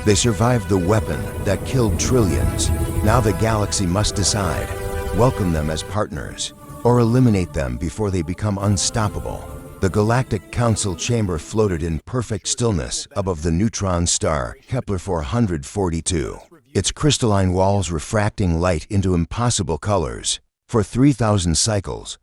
They survived the weapon that killed trillions. Now the galaxy must decide: welcome them as partners, or eliminate them before they become unstoppable. The Galactic Council chamber floated in perfect stillness above the neutron star Kepler 442, its crystalline walls refracting light into impossible colors. For 3,000 cycles,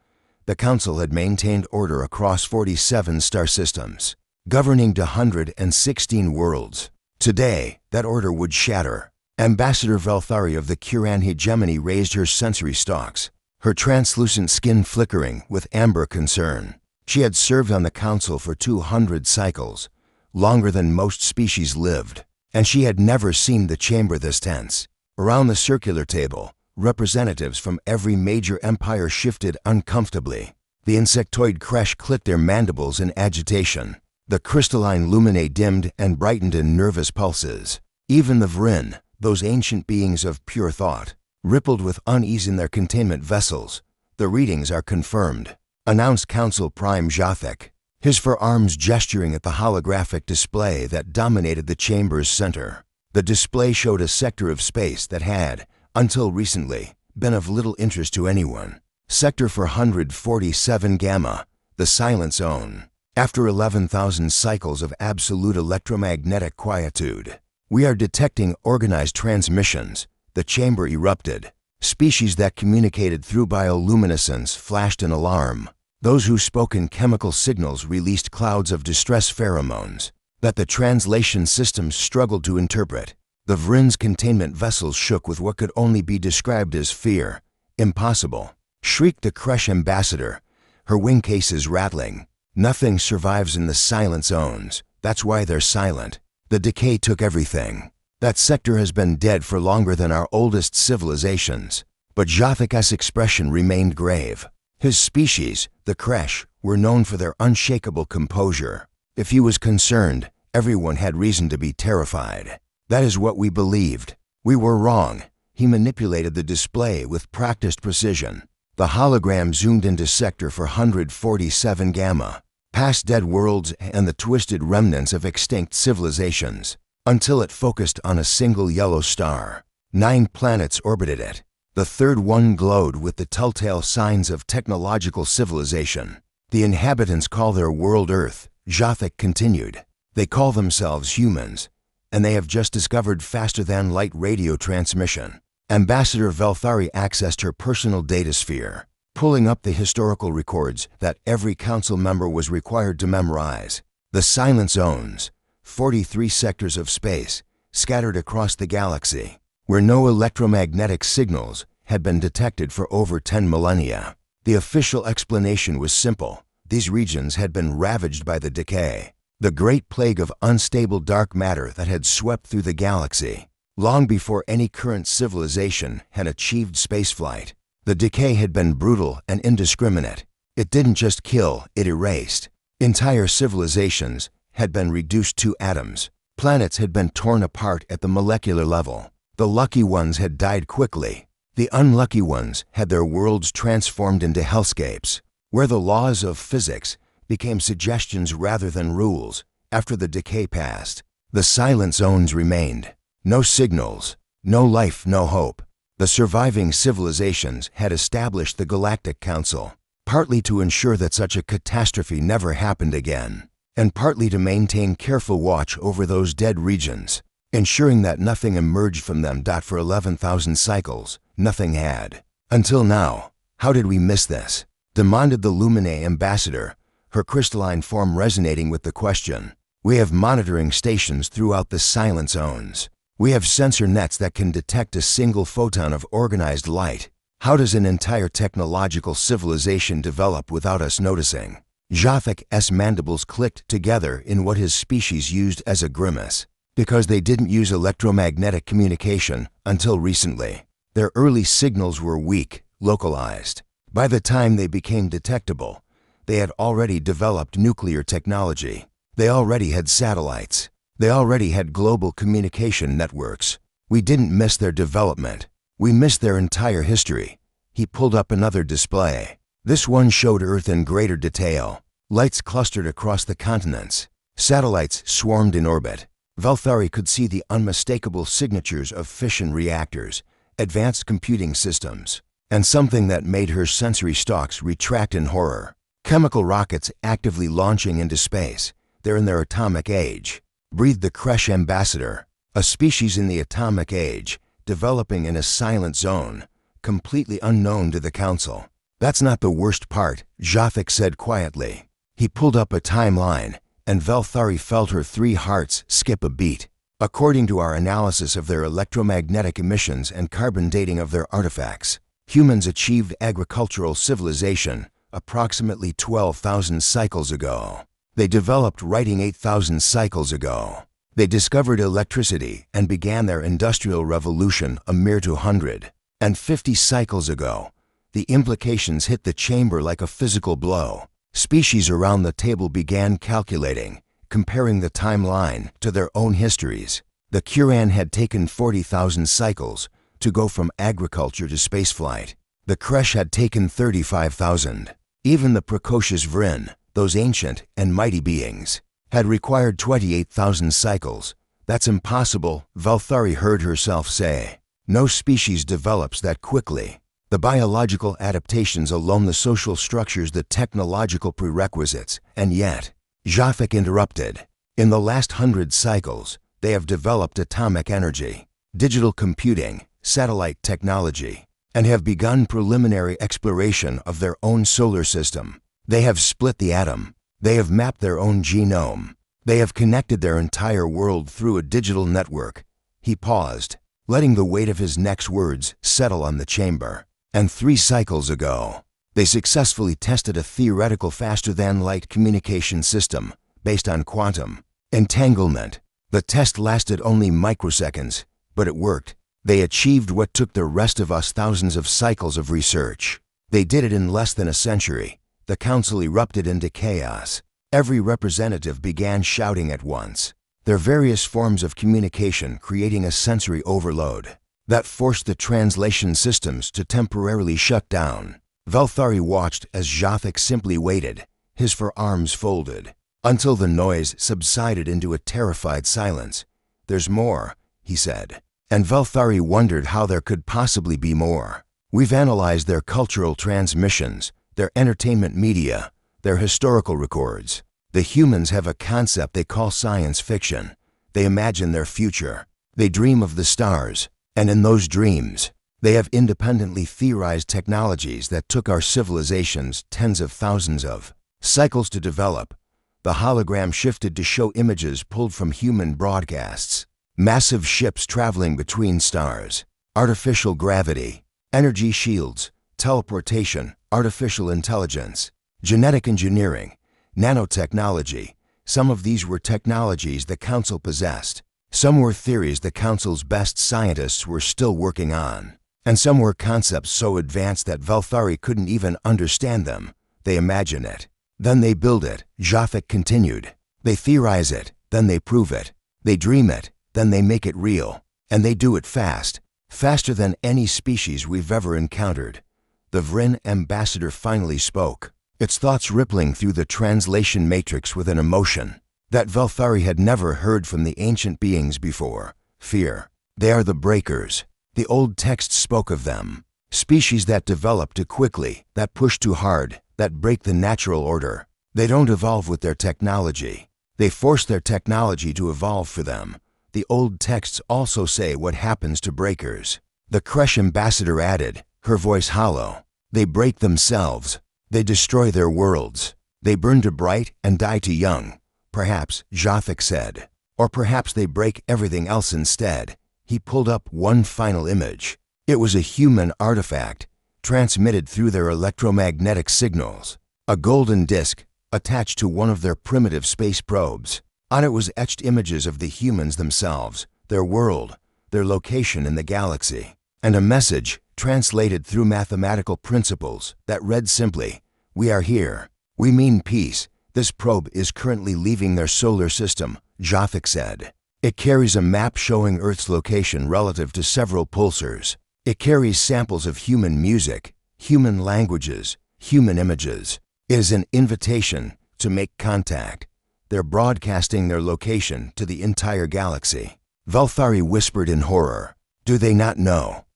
the Council had maintained order across 47 star systems, governing 116 worlds. Today, that order would shatter. Ambassador Valthari of the Curan hegemony raised her sensory stalks, her translucent skin flickering with amber concern. She had served on the Council for 200 cycles, longer than most species lived, and she had never seen the chamber this tense. Around the circular table, representatives from every major empire shifted uncomfortably. The insectoid creche clicked their mandibles in agitation. The crystalline luminae dimmed and brightened in nervous pulses. Even the Vrin, those ancient beings of pure thought, rippled with unease in their containment vessels. "The readings are confirmed," announced Council Prime Jathek, his forearms gesturing at the holographic display that dominated the chamber's center. The display showed a sector of space that had, until recently, been of little interest to anyone. Sector 447 Gamma, the Silent Zone. After 11,000 cycles of absolute electromagnetic quietude, we are detecting organized transmissions. The chamber erupted. Species that communicated through bioluminescence flashed an alarm. Those who spoke in chemical signals released clouds of distress pheromones that the translation systems struggled to interpret. The Vrin's containment vessels shook with what could only be described as fear. "Impossible!" shrieked the creche ambassador, her wing cases rattling. "Nothing survives in the silent zones. That's why they're silent. The decay took everything. That sector has been dead for longer than our oldest civilizations." But Jathek's expression remained grave. His species, the creche, were known for their unshakable composure. If he was concerned, everyone had reason to be terrified. "That is what we believed. We were wrong." He manipulated the display with practiced precision. The hologram zoomed into Sector 447 Gamma, past dead worlds and the twisted remnants of extinct civilizations, until it focused on a single yellow star. 9 planets orbited it. The third one glowed with the telltale signs of technological civilization. "The inhabitants call their world Earth," Jathek continued. "They call themselves humans, and they have just discovered faster-than-light radio transmission." Ambassador Valthari accessed her personal datasphere, pulling up the historical records that every council member was required to memorize. The silent zones, 43 sectors of space, scattered across the galaxy, where no electromagnetic signals had been detected for over 10 millennia. The official explanation was simple. These regions had been ravaged by the decay, the great plague of unstable dark matter that had swept through the galaxy. Long before any current civilization had achieved spaceflight, the decay had been brutal and indiscriminate. It didn't just kill, it erased. Entire civilizations had been reduced to atoms. Planets had been torn apart at the molecular level. The lucky ones had died quickly. The unlucky ones had their worlds transformed into hellscapes, where the laws of physics became suggestions rather than rules. After the decay passed, the silent zones remained. No signals, no life, no hope. The surviving civilizations had established the Galactic Council, partly to ensure that such a catastrophe never happened again, and partly to maintain careful watch over those dead regions, ensuring that nothing emerged from them. For 11,000 cycles, nothing had. Until now. "How did we miss this?" demanded the Luminae ambassador, her crystalline form resonating with the question. "We have monitoring stations throughout the silent zones. We have sensor nets that can detect a single photon of organized light. How does an entire technological civilization develop without us noticing?" Jathek's mandibles clicked together in what his species used as a grimace. Because they didn't use electromagnetic communication until recently. Their early signals were weak, localized. By the time they became detectable, they had already developed nuclear technology. They already had satellites. They already had global communication networks. We didn't miss their development. We missed their entire history. He pulled up another display. This one showed Earth in greater detail. Lights clustered across the continents. Satellites swarmed in orbit. Valthari could see the unmistakable signatures of fission reactors, advanced computing systems, and something that made her sensory stalks retract in horror. Chemical rockets actively launching into space. They're in their atomic age, breathed the Kresh ambassador. A species in the atomic age, developing in a silent zone, completely unknown to the Council. That's not the worst part, Japhet said quietly. He pulled up a timeline, and Valthari felt her 3 hearts skip a beat. According to our analysis of their electromagnetic emissions and carbon dating of their artifacts, humans achieved agricultural civilization approximately 12,000 cycles ago. They developed writing 8,000 cycles ago. They discovered electricity and began their industrial revolution a mere 250 cycles ago. The implications hit the chamber like a physical blow. Species around the table began calculating, comparing the timeline to their own histories. The Quran had taken 40,000 cycles to go from agriculture to spaceflight. The Kresh had taken 35,000. Even the precocious Vryn, those ancient and mighty beings, had required 28,000 cycles. That's impossible, Valthari heard herself say. No species develops that quickly. The biological adaptations alone, the social structures, the technological prerequisites, and yet, Japhet interrupted. In the last 100 cycles, they have developed atomic energy, digital computing, satellite technology, and have begun preliminary exploration of their own solar system. They have split the atom. They have mapped their own genome. They have connected their entire world through a digital network. He paused, letting the weight of his next words settle on the chamber. And 3 cycles ago, they successfully tested a theoretical faster-than-light communication system based on quantum entanglement. The test lasted only microseconds, but it worked. They achieved what took the rest of us thousands of cycles of research. They did it in less than a century. The Council erupted into chaos. Every representative began shouting at once, their various forms of communication creating a sensory overload that forced the translation systems to temporarily shut down. Valthari watched as Japhet simply waited, his forearms folded, until the noise subsided into a terrified silence. "There's more," he said. And Valthari wondered how there could possibly be more. "We've analyzed their cultural transmissions, their entertainment media, their historical records. The humans have a concept they call science fiction. They imagine their future. They dream of the stars. And in those dreams, they have independently theorized technologies that took our civilizations tens of thousands of cycles to develop." The hologram shifted to show images pulled from human broadcasts. Massive ships traveling between stars, artificial gravity, energy shields, teleportation, artificial intelligence, genetic engineering, nanotechnology. Some of these were technologies the Council possessed. Some were theories the Council's best scientists were still working on. And some were concepts so advanced that Valthari couldn't even understand them. They imagine it. Then they build it, Japhet continued. They theorize it, then they prove it. They dream it, then they make it real. And they do it fast. Faster than any species we've ever encountered. The Vryn ambassador finally spoke, its thoughts rippling through the translation matrix with an emotion that Valthari had never heard from the ancient beings before. Fear. They are the breakers. The old texts spoke of them. Species that develop too quickly, that push too hard, that break the natural order. They don't evolve with their technology. They force their technology to evolve for them. The old texts also say what happens to breakers. The Kresh ambassador added, her voice hollow. They break themselves. They destroy their worlds. They burn too bright and die too young. Perhaps, Japhet said. Or perhaps they break everything else instead. He pulled up one final image. It was a human artifact, transmitted through their electromagnetic signals. A golden disc attached to one of their primitive space probes. On it was etched images of the humans themselves, their world, their location in the galaxy, and a message translated through mathematical principles that read simply, "We are here. We mean peace. This probe is currently leaving their solar system," Japhet said. It carries a map showing Earth's location relative to several pulsars. It carries samples of human music, human languages, human images. It is an invitation to make contact. they're broadcasting their location to the entire galaxy. Velthari whispered in horror. Do they not know?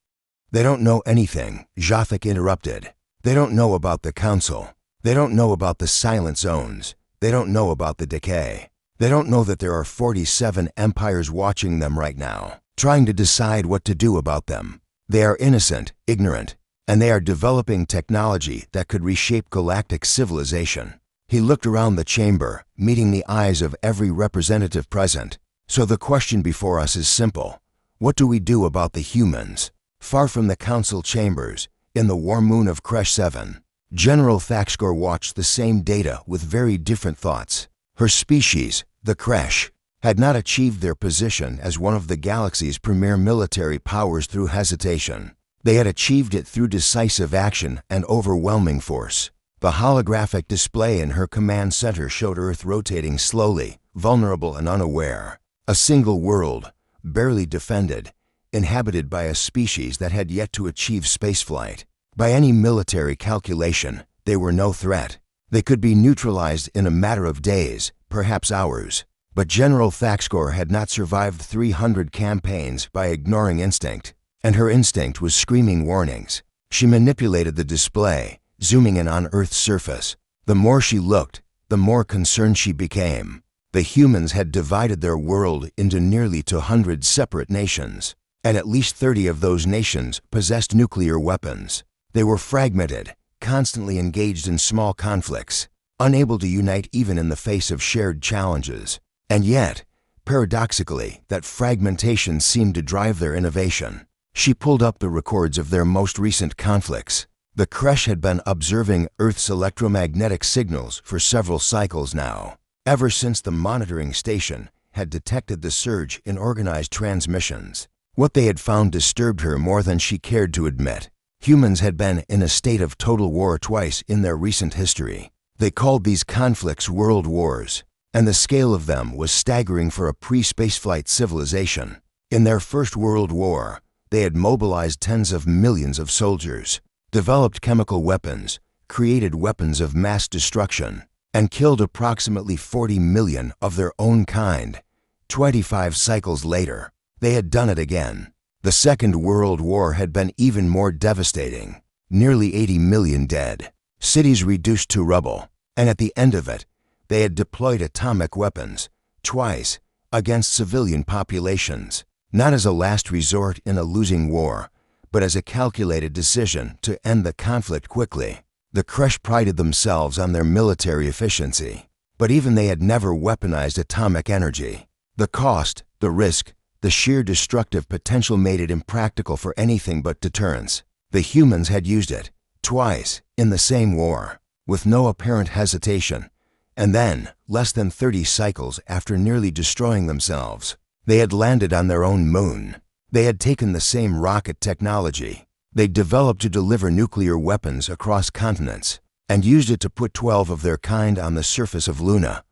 They don't know anything, Jathik interrupted. They don't know about the Council. They don't know about the Silent Zones. They don't know about the Decay. They don't know that there are 47 empires watching them right now, trying to decide what to do about them. They are innocent, ignorant, and they are developing technology that could reshape galactic civilization. He looked around the chamber, meeting the eyes of every representative present. So the question before us is simple. What do we do about the humans? Far from the Council chambers, in the warm moon of Kresh 7, General Thax'kor watched the same data with very different thoughts. Her species, the Kresh, had not achieved their position as one of the galaxy's premier military powers through hesitation. They had achieved it through decisive action and overwhelming force. The holographic display in her command center showed Earth rotating slowly, vulnerable and unaware. A single world, barely defended, inhabited by a species that had yet to achieve spaceflight. By any military calculation, they were no threat. They could be neutralized in a matter of days, perhaps hours. But General Thax'kor had not survived 300 campaigns by ignoring instinct, and her instinct was screaming warnings. She manipulated the display, zooming in on Earth's surface. The more she looked, the more concerned she became. The humans had divided their world into nearly 200 separate nations, and at least 30 of those nations possessed nuclear weapons. They were fragmented, constantly engaged in small conflicts, unable to unite even in the face of shared challenges. And yet, paradoxically, that fragmentation seemed to drive their innovation. She pulled up the records of their most recent conflicts. The Kresh had been observing Earth's electromagnetic signals for several cycles now, ever since the monitoring station had detected the surge in organized transmissions. What they had found disturbed her more than she cared to admit. Humans had been in a state of total war twice in their recent history. They called these conflicts world wars, and the scale of them was staggering for a pre-spaceflight civilization. In their first world war, they had mobilized tens of millions of soldiers, developed chemical weapons, created weapons of mass destruction, and killed approximately 40 million of their own kind. 25 cycles later, they had done it again. The Second World War had been even more devastating. Nearly 80 million dead, cities reduced to rubble, and at the end of it, they had deployed atomic weapons, twice, against civilian populations, not as a last resort in a losing war, but as a calculated decision to end the conflict quickly. The Kresh prided themselves on their military efficiency, but even they had never weaponized atomic energy. The cost, the risk, the sheer destructive potential made it impractical for anything but deterrence. The humans had used it, twice, in the same war, with no apparent hesitation. And then, less than 30 cycles after nearly destroying themselves, they had landed on their own moon. They had taken the same rocket technology they developed to deliver nuclear weapons across continents, and used it to put 12 of their kind on the surface of Luna.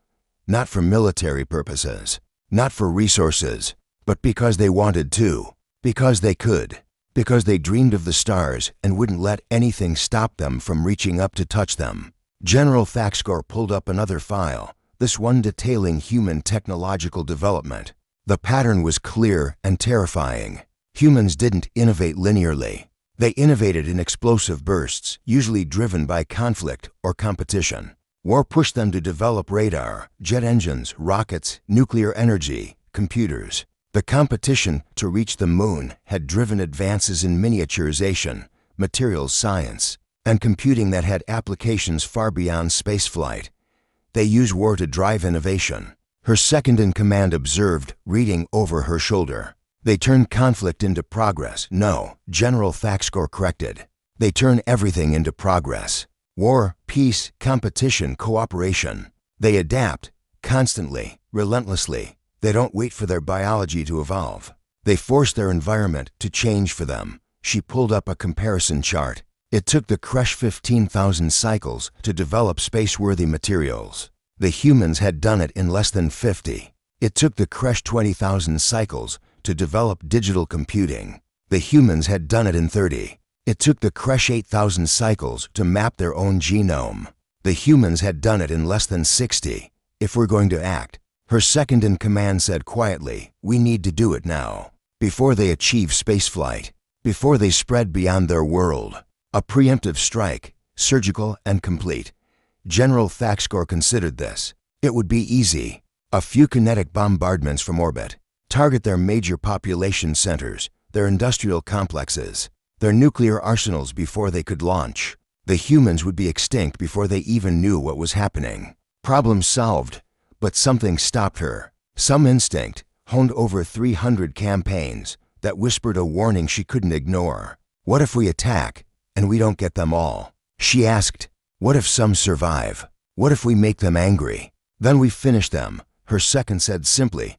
Not for military purposes, not for resources, but because they wanted to, because they could, because they dreamed of the stars and wouldn't let anything stop them from reaching up to touch them. General Thax'kor pulled up another file, this one detailing human technological development. The pattern was clear and terrifying. Humans didn't innovate linearly. They innovated in explosive bursts, usually driven by conflict or competition. War pushed them to develop radar, jet engines, rockets, nuclear energy, computers. The competition to reach the moon had driven advances in miniaturization, materials science, and computing that had applications far beyond spaceflight. They use war to drive innovation. Her second-in-command observed, reading over her shoulder. They turn conflict into progress. No, General Thax'kor corrected. They turn everything into progress. War, peace, competition, cooperation. They adapt, constantly, relentlessly. They don't wait for their biology to evolve. They force their environment to change for them. She pulled up a comparison chart. It took the Kresh 15,000 cycles to develop space-worthy materials. The humans had done it in less than 50. It took the Kresh 20,000 cycles to develop digital computing. The humans had done it in 30. It took the Kresh 8,000 cycles to map their own genome. The humans had done it in less than 60. if we're going to act, her second-in-command said quietly, we need to do it now. Before they achieve spaceflight, before they spread beyond their world. A preemptive strike, surgical and complete. General Thax'kor considered this. It would be easy. A few kinetic bombardments from orbit. Target their major population centers, their industrial complexes, their nuclear arsenals before they could launch. The humans would be extinct before they even knew what was happening. Problem solved, but something stopped her. Some instinct, honed over 300 campaigns, that whispered a warning she couldn't ignore. What if we attack, and we don't get them all? She asked, what if some survive? What if we make them angry? Then we finish them, her second said simply.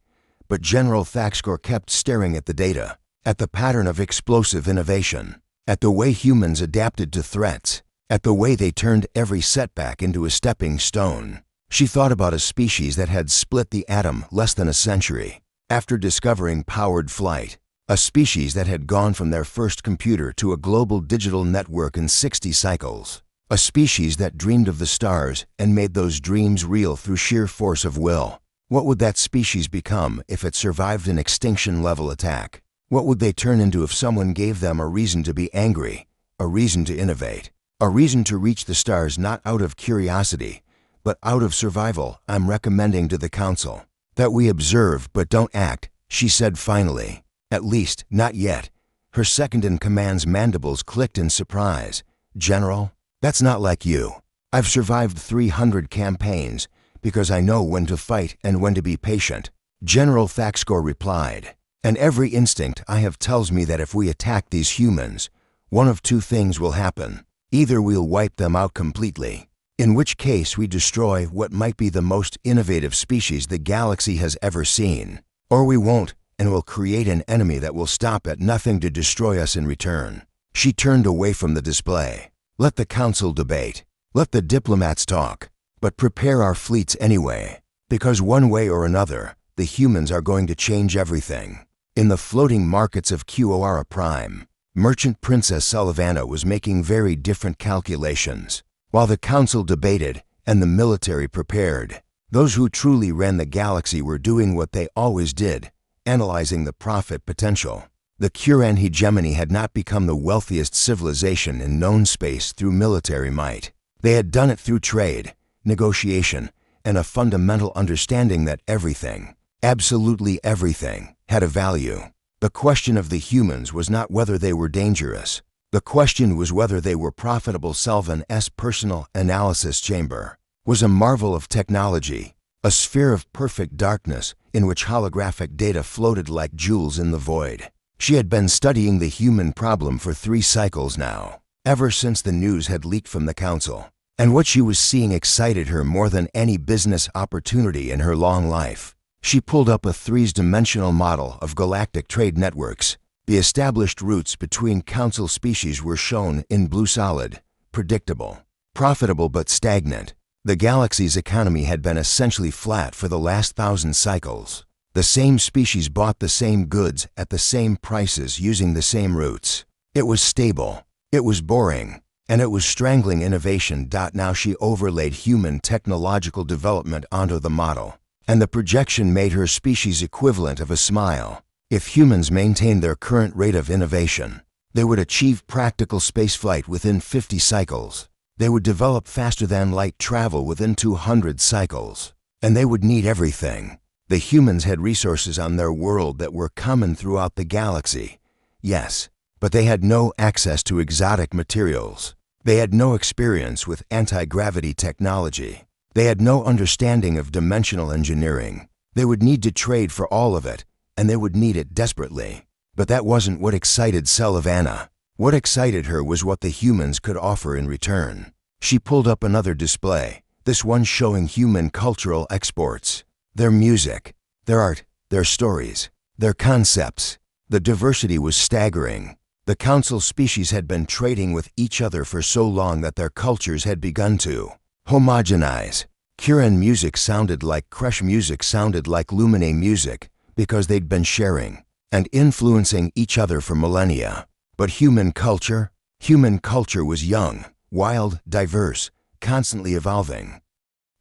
But General Thax'kor kept staring at the data, at the pattern of explosive innovation, at the way humans adapted to threats, at the way they turned every setback into a stepping stone. She thought about a species that had split the atom less than a century after discovering powered flight, a species that had gone from their first computer to a global digital network in 60 cycles, a species that dreamed of the stars and made those dreams real through sheer force of will. What would that species become if it survived an extinction-level attack? What would they turn into if someone gave them a reason to be angry, a reason to innovate, a reason to reach the stars not out of curiosity, but out of survival? I'm recommending to the Council that we observe but don't act, she said finally. At least, not yet. Her second-in-command's mandibles clicked in surprise. General, that's not like you. I've survived 300 campaigns because I know when to fight and when to be patient. General Thax'kor replied, and every instinct I have tells me that if we attack these humans, one of two things will happen. Either we'll wipe them out completely, in which case we destroy what might be the most innovative species the galaxy has ever seen, or we won't and will create an enemy that will stop at nothing to destroy us in return. She turned away from the display. Let the Council debate. Let the diplomats talk. But prepare our fleets anyway, because one way or another, the humans are going to change everything. In the floating markets of Quora Prime, Merchant Princess Sullivanna was making very different calculations. While the Council debated and the military prepared, those who truly ran the galaxy were doing what they always did, analyzing the profit potential. The Quran hegemony had not become the wealthiest civilization in known space through military might. They had done it through trade, negotiation, and a fundamental understanding that everything, absolutely everything, had a value. The question of the humans was not whether they were dangerous. The question was whether they were profitable. Sullivan's personal analysis chamber was a marvel of technology, a sphere of perfect darkness in which holographic data floated like jewels in the void. She had been studying the human problem for 3 cycles now, ever since the news had leaked from the Council. And what she was seeing excited her more than any business opportunity in her long life. She pulled up a 3-dimensional model of galactic trade networks. The established routes between Council species were shown in blue. Solid, predictable, profitable but stagnant. The galaxy's economy had been essentially flat for the last 1,000 cycles. The same species bought the same goods at the same prices using the same routes. It was stable. It was boring. And it was strangling innovation. Now she overlaid human technological development onto the model, and the projection made her species equivalent of a smile. If humans maintained their current rate of innovation, they would achieve practical spaceflight within 50 cycles. They would develop faster than light travel within 200 cycles. And they would need everything. The humans had resources on their world that were common throughout the galaxy. Yes, but they had no access to exotic materials. They had no experience with anti-gravity technology. They had no understanding of dimensional engineering. They would need to trade for all of it, and they would need it desperately. But that wasn't what excited Sullivanna. What excited her was what the humans could offer in return. She pulled up another display, this one showing human cultural exports. Their music, their art, their stories, their concepts. The diversity was staggering. The Council species had been trading with each other for so long that their cultures had begun to homogenize. Quran music sounded like Kresh music sounded like Lumine music because they'd been sharing and influencing each other for millennia. But human culture was young, wild, diverse, constantly evolving.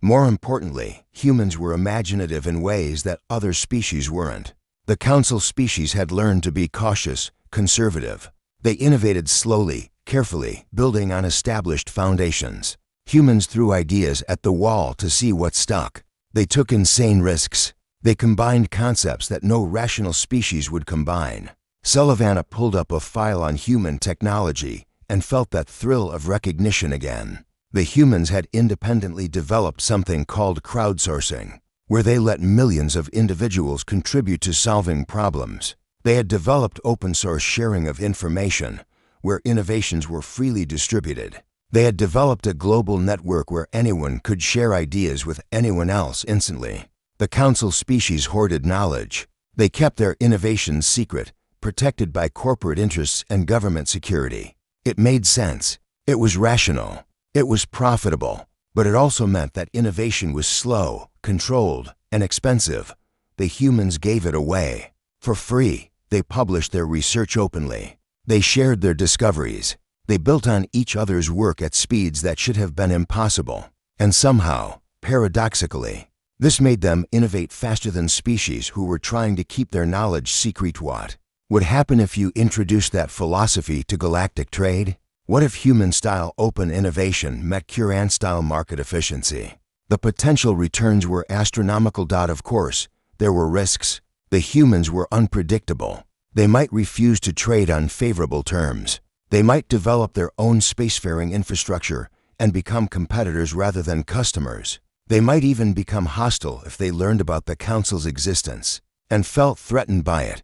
More importantly, humans were imaginative in ways that other species weren't. The Council species had learned to be cautious, conservative. They innovated slowly, carefully, building on established foundations. Humans threw ideas at the wall to see what stuck. They took insane risks. They combined concepts that no rational species would combine. Sullivan pulled up a file on human technology and felt that thrill of recognition again. The humans had independently developed something called crowdsourcing, where they let millions of individuals contribute to solving problems. They had developed open-source sharing of information, where innovations were freely distributed. They had developed a global network where anyone could share ideas with anyone else instantly. The Council species hoarded knowledge. They kept their innovations secret, protected by corporate interests and government security. It made sense. It was rational. It was profitable. But it also meant that innovation was slow, controlled, and expensive. The humans gave it away. For free, they published their research openly. They shared their discoveries. They built on each other's work at speeds that should have been impossible. And somehow, paradoxically, this made them innovate faster than species who were trying to keep their knowledge secret. What would happen if you introduced that philosophy to galactic trade? What if human-style open innovation met Kuran-style market efficiency? The potential returns were astronomical. Of course, there were risks. The humans were unpredictable. They might refuse to trade on favorable terms. They might develop their own spacefaring infrastructure and become competitors rather than customers. They might even become hostile if they learned about the Council's existence and felt threatened by it.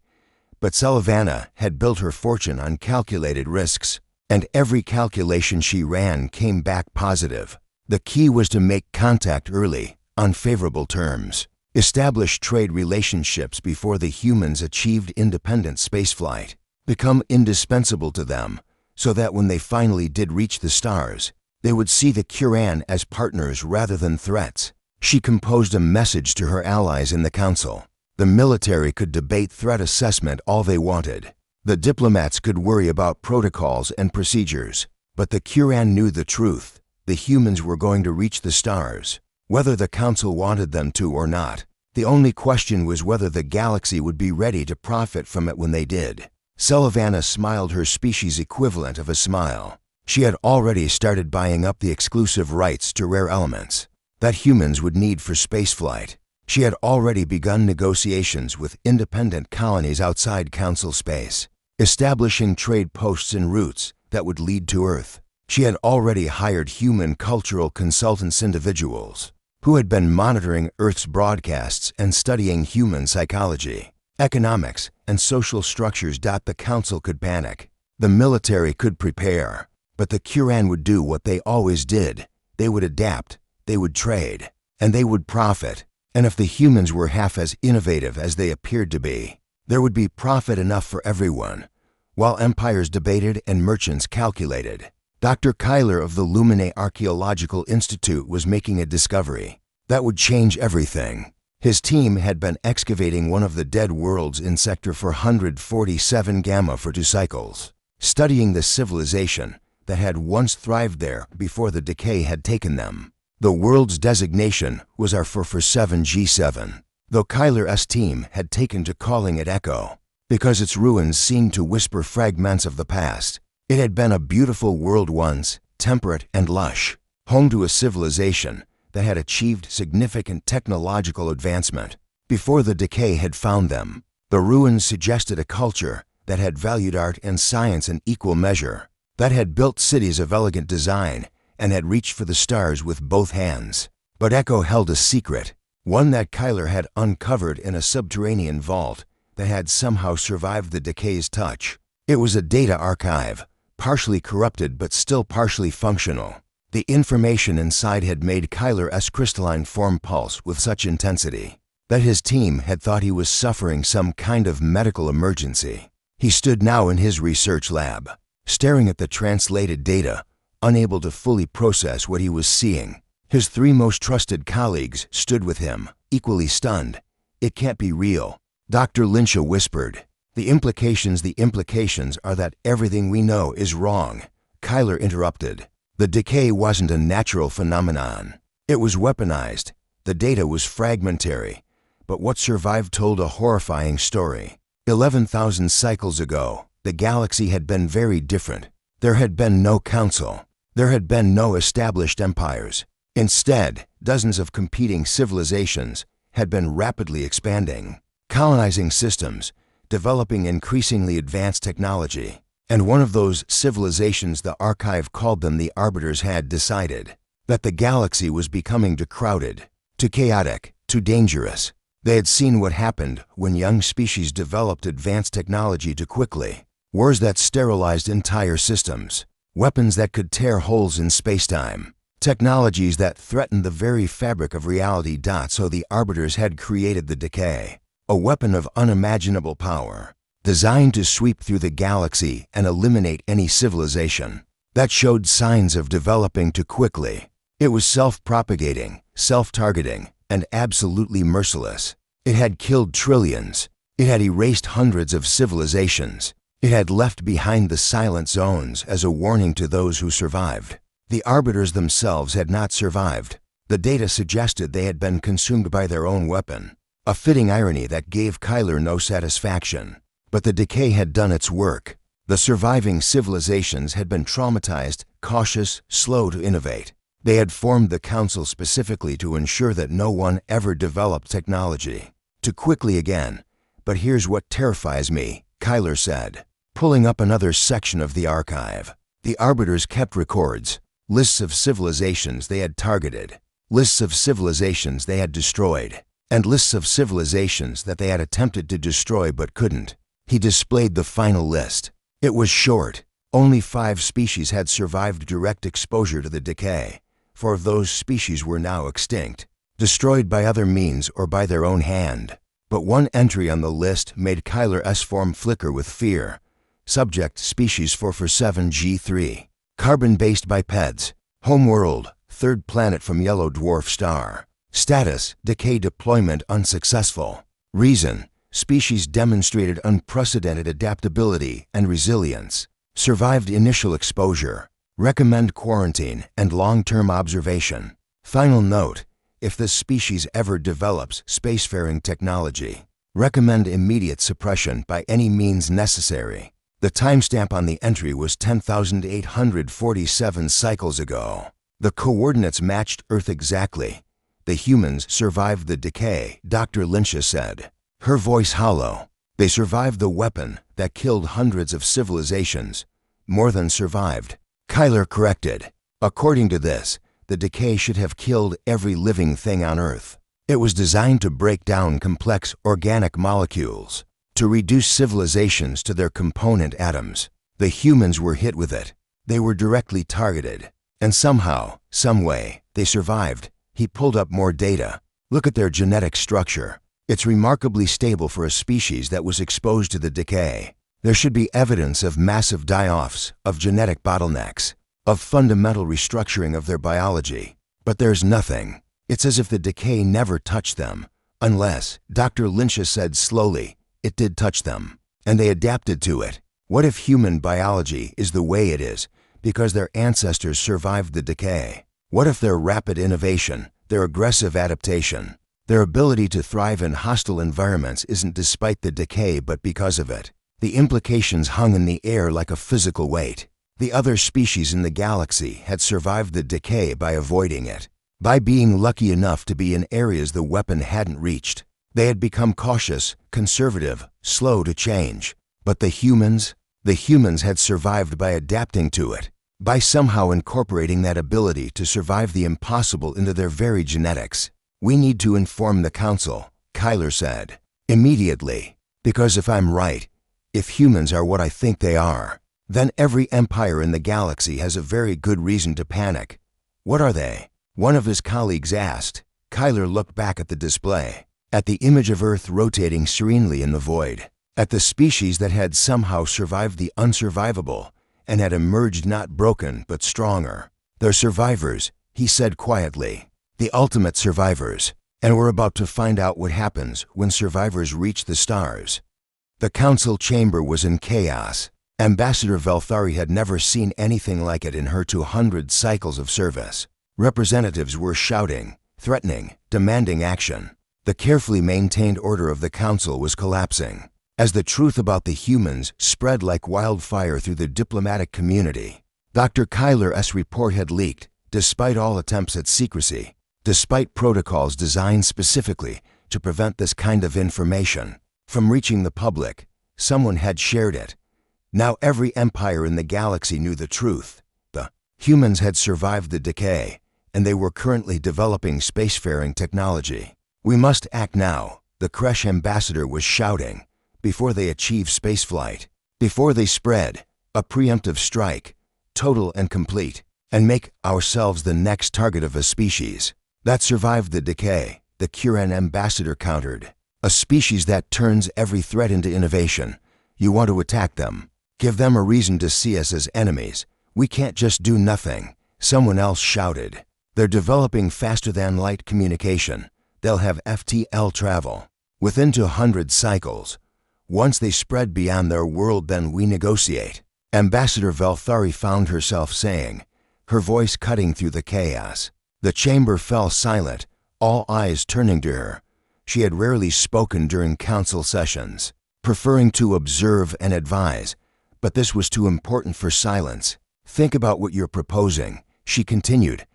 But Sullivan had built her fortune on calculated risks, and every calculation she ran came back positive. The key was to make contact early, on favorable terms. Establish trade relationships before the humans achieved independent spaceflight. Become indispensable to them, so that when they finally did reach the stars, they would see the Kuran as partners rather than threats. She composed a message to her allies in the Council. The military could debate threat assessment all they wanted. The diplomats could worry about protocols and procedures. But the Kuran knew the truth. The humans were going to reach the stars, whether the Council wanted them to or not. The only question was whether the galaxy would be ready to profit from it when they did. Sullivan smiled her species equivalent of a smile. She had already started buying up the exclusive rights to rare elements that humans would need for spaceflight. She had already begun negotiations with independent colonies outside Council space, establishing trade posts and routes that would lead to Earth. She had already hired human cultural consultants, individuals who had been monitoring Earth's broadcasts and studying human psychology, economics, and social structures. The Council could panic. The military could prepare. But the Kuran would do what they always did. They would adapt, they would trade, and they would profit. And if the humans were half as innovative as they appeared to be, there would be profit enough for everyone. While empires debated and merchants calculated, Dr. Kyler of the Luminae Archaeological Institute was making a discovery that would change everything. His team had been excavating one of the dead worlds in Sector 447 Gamma for 2 cycles, studying the civilization that had once thrived there before the Decay had taken them. The world's designation was R447G7, though Kyler's team had taken to calling it Echo, because its ruins seemed to whisper fragments of the past. It had been a beautiful world once, temperate and lush, home to a civilization that had achieved significant technological advancement before the Decay had found them. The ruins suggested a culture that had valued art and science in equal measure, that had built cities of elegant design and had reached for the stars with both hands. But Echo held a secret, one that Kyler had uncovered in a subterranean vault that had somehow survived the Decay's touch. It was a data archive, partially corrupted but still partially functional. The information inside had made Kyler's crystalline form pulse with such intensity that his team had thought he was suffering some kind of medical emergency. He stood now in his research lab, staring at the translated data, unable to fully process what he was seeing. His 3 most trusted colleagues stood with him, equally stunned. "It can't be real," Dr. Lynch whispered. The implications are that everything we know is wrong," Kyler interrupted. The Decay wasn't a natural phenomenon. It was weaponized, the data was fragmentary, but what survived told a horrifying story. 11,000 cycles ago, the galaxy had been very different. There had been no council. There had been no established empires. Instead, dozens of competing civilizations had been rapidly expanding, colonizing systems, developing increasingly advanced technology. And one of those civilizations, the archive called them the Arbiters, had decided that the galaxy was becoming too crowded, too chaotic, too dangerous. They had seen what happened when young species developed advanced technology too quickly. Wars that sterilized entire systems, weapons that could tear holes in spacetime, technologies that threatened the very fabric of reality. So the Arbiters had created the Decay, a weapon of unimaginable power, designed to sweep through the galaxy and eliminate any civilization that showed signs of developing too quickly. It was self-propagating, self-targeting, and absolutely merciless. It had killed trillions. It had erased hundreds of civilizations. It had left behind the silent zones as a warning to those who survived. The Arbiters themselves had not survived. The data suggested they had been consumed by their own weapon, a fitting irony that gave Kyler no satisfaction. But the Decay had done its work. The surviving civilizations had been traumatized, cautious, slow to innovate. They had formed the Council specifically to ensure that no one ever developed technology too quickly again. But here's what terrifies me, Kyler said, pulling up another section of the archive. The Arbiters kept records, lists of civilizations they had targeted, lists of civilizations they had destroyed, and lists of civilizations that they had attempted to destroy but couldn't. He displayed the final list. It was short. Only 5 species had survived direct exposure to the Decay. 4 of those species were now extinct, destroyed by other means or by their own hand. But one entry on the list made Kyler's form flicker with fear. Subject species 447G3. Carbon-based bipeds. Homeworld, 3rd planet from yellow dwarf star. Status, Decay deployment unsuccessful. Reason, species demonstrated unprecedented adaptability and resilience. Survived initial exposure. Recommend quarantine and long-term observation. Final note, if this species ever develops spacefaring technology, recommend immediate suppression by any means necessary. The timestamp on the entry was 10,847 cycles ago. The coordinates matched Earth exactly. The humans survived the Decay, Dr. Lynch said, her voice hollow. They survived the weapon that killed hundreds of civilizations. More than survived. Kyler corrected. According to this, the Decay should have killed every living thing on Earth. It was designed to break down complex organic molecules, to reduce civilizations to their component atoms. The humans were hit with it. They were directly targeted. And somehow, some way, they survived. He pulled up more data. Look at their genetic structure. It's remarkably stable for a species that was exposed to the Decay. There should be evidence of massive die-offs, of genetic bottlenecks, of fundamental restructuring of their biology. But there's nothing. It's as if the Decay never touched them. Unless, Dr. Lynch said slowly, it did touch them. And they adapted to it. What if human biology is the way it is because their ancestors survived the Decay? What if their rapid innovation, their aggressive adaptation, their ability to thrive in hostile environments isn't despite the Decay but because of it? The implications hung in the air like a physical weight. The other species in the galaxy had survived the Decay by avoiding it, by being lucky enough to be in areas the weapon hadn't reached. They had become cautious, conservative, slow to change. But the humans had survived by adapting to it, by somehow incorporating that ability to survive the impossible into their very genetics. We need to inform the Council, Kyler said, immediately. Because if I'm right, if humans are what I think they are, then every empire in the galaxy has a very good reason to panic. What are they? One of his colleagues asked. Kyler looked back at the display, at the image of Earth rotating serenely in the void, at the species that had somehow survived the unsurvivable and had emerged not broken but stronger. They're survivors, he said quietly, the ultimate survivors, and we're about to find out what happens when survivors reach the stars. The Council chamber was in chaos. Ambassador Velthari had never seen anything like it in her 200 cycles of service. Representatives were shouting, threatening, demanding action. The carefully maintained order of the council was collapsing. As the truth about the humans spread like wildfire through the diplomatic community, Dr. Kyler's report had leaked, despite all attempts at secrecy, despite protocols designed specifically to prevent this kind of information from reaching the public. Someone had shared it. Now every empire in the galaxy knew the truth. The humans had survived the decay, and they were currently developing spacefaring technology. "We must act now," the Kresh ambassador was shouting, "before they achieve spaceflight, before they spread a preemptive strike, total and complete, and make ourselves the next target of a species that survived the decay," the Kuran ambassador countered. "A species that turns every threat into innovation. You want to attack them. Give them a reason to see us as enemies. We can't just do nothing," someone else shouted. "They're developing faster-than-light communication. They'll have FTL travel within 200 cycles. Once they spread beyond their world, then we negotiate," Ambassador Valthari found herself saying, her voice cutting through the chaos. The chamber fell silent, all eyes turning to her. She had rarely spoken during council sessions, preferring to observe and advise, but this was too important for silence. "Think about what you're proposing," she continued.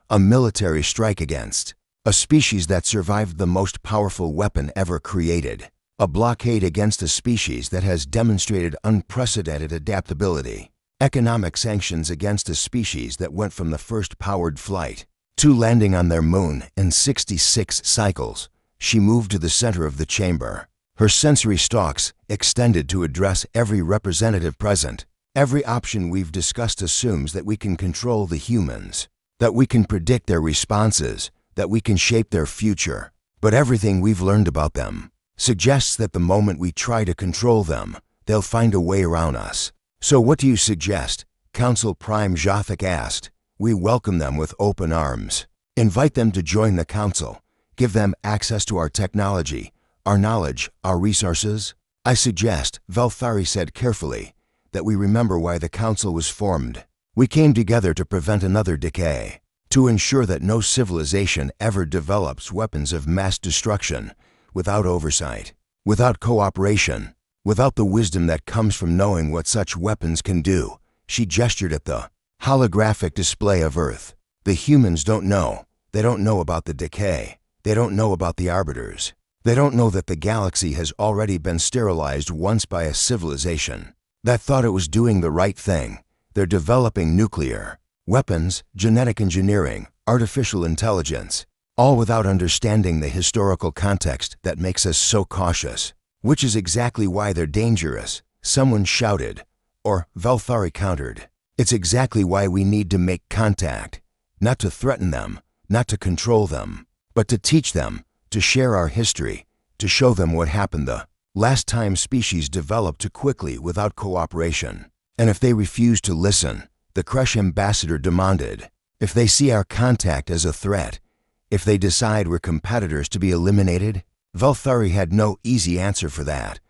"A military strike against a species that survived the most powerful weapon ever created. A blockade against a species that has demonstrated unprecedented adaptability. Economic sanctions against a species that went from the first powered flight to landing on their moon in 66 cycles." She moved to the center of the chamber. Her sensory stalks extended to address every representative present. "Every option we've discussed assumes that we can control the humans, that we can predict their responses, that we can shape their future. But everything we've learned about them suggests that the moment we try to control them, they'll find a way around us. So what do you suggest?" Council Prime Jothik asked. "We welcome them with open arms. Invite them to join the council. Give them access to our technology, our knowledge, our resources. I suggest," Valthari said carefully, "that we remember why the council was formed. We came together to prevent another decay, to ensure that no civilization ever develops weapons of mass destruction without oversight, without cooperation, without the wisdom that comes from knowing what such weapons can do." She gestured at the holographic display of Earth. "The humans don't know. They don't know about the decay. They don't know about the Arbiters. They don't know that the galaxy has already been sterilized once by a civilization that thought it was doing the right thing. They're developing nuclear weapons, genetic engineering, artificial intelligence, all without understanding the historical context that makes us so cautious. Which is exactly why they're dangerous," someone shouted, or Valthari countered. "It's exactly why we need to make contact, not to threaten them, not to control them, but to teach them, to share our history, to show them what happened the last time species developed too quickly without cooperation. And if they refuse to listen," the Kresh ambassador demanded, "if they see our contact as a threat, if they decide we're competitors to be eliminated." Valthari had no easy answer for that,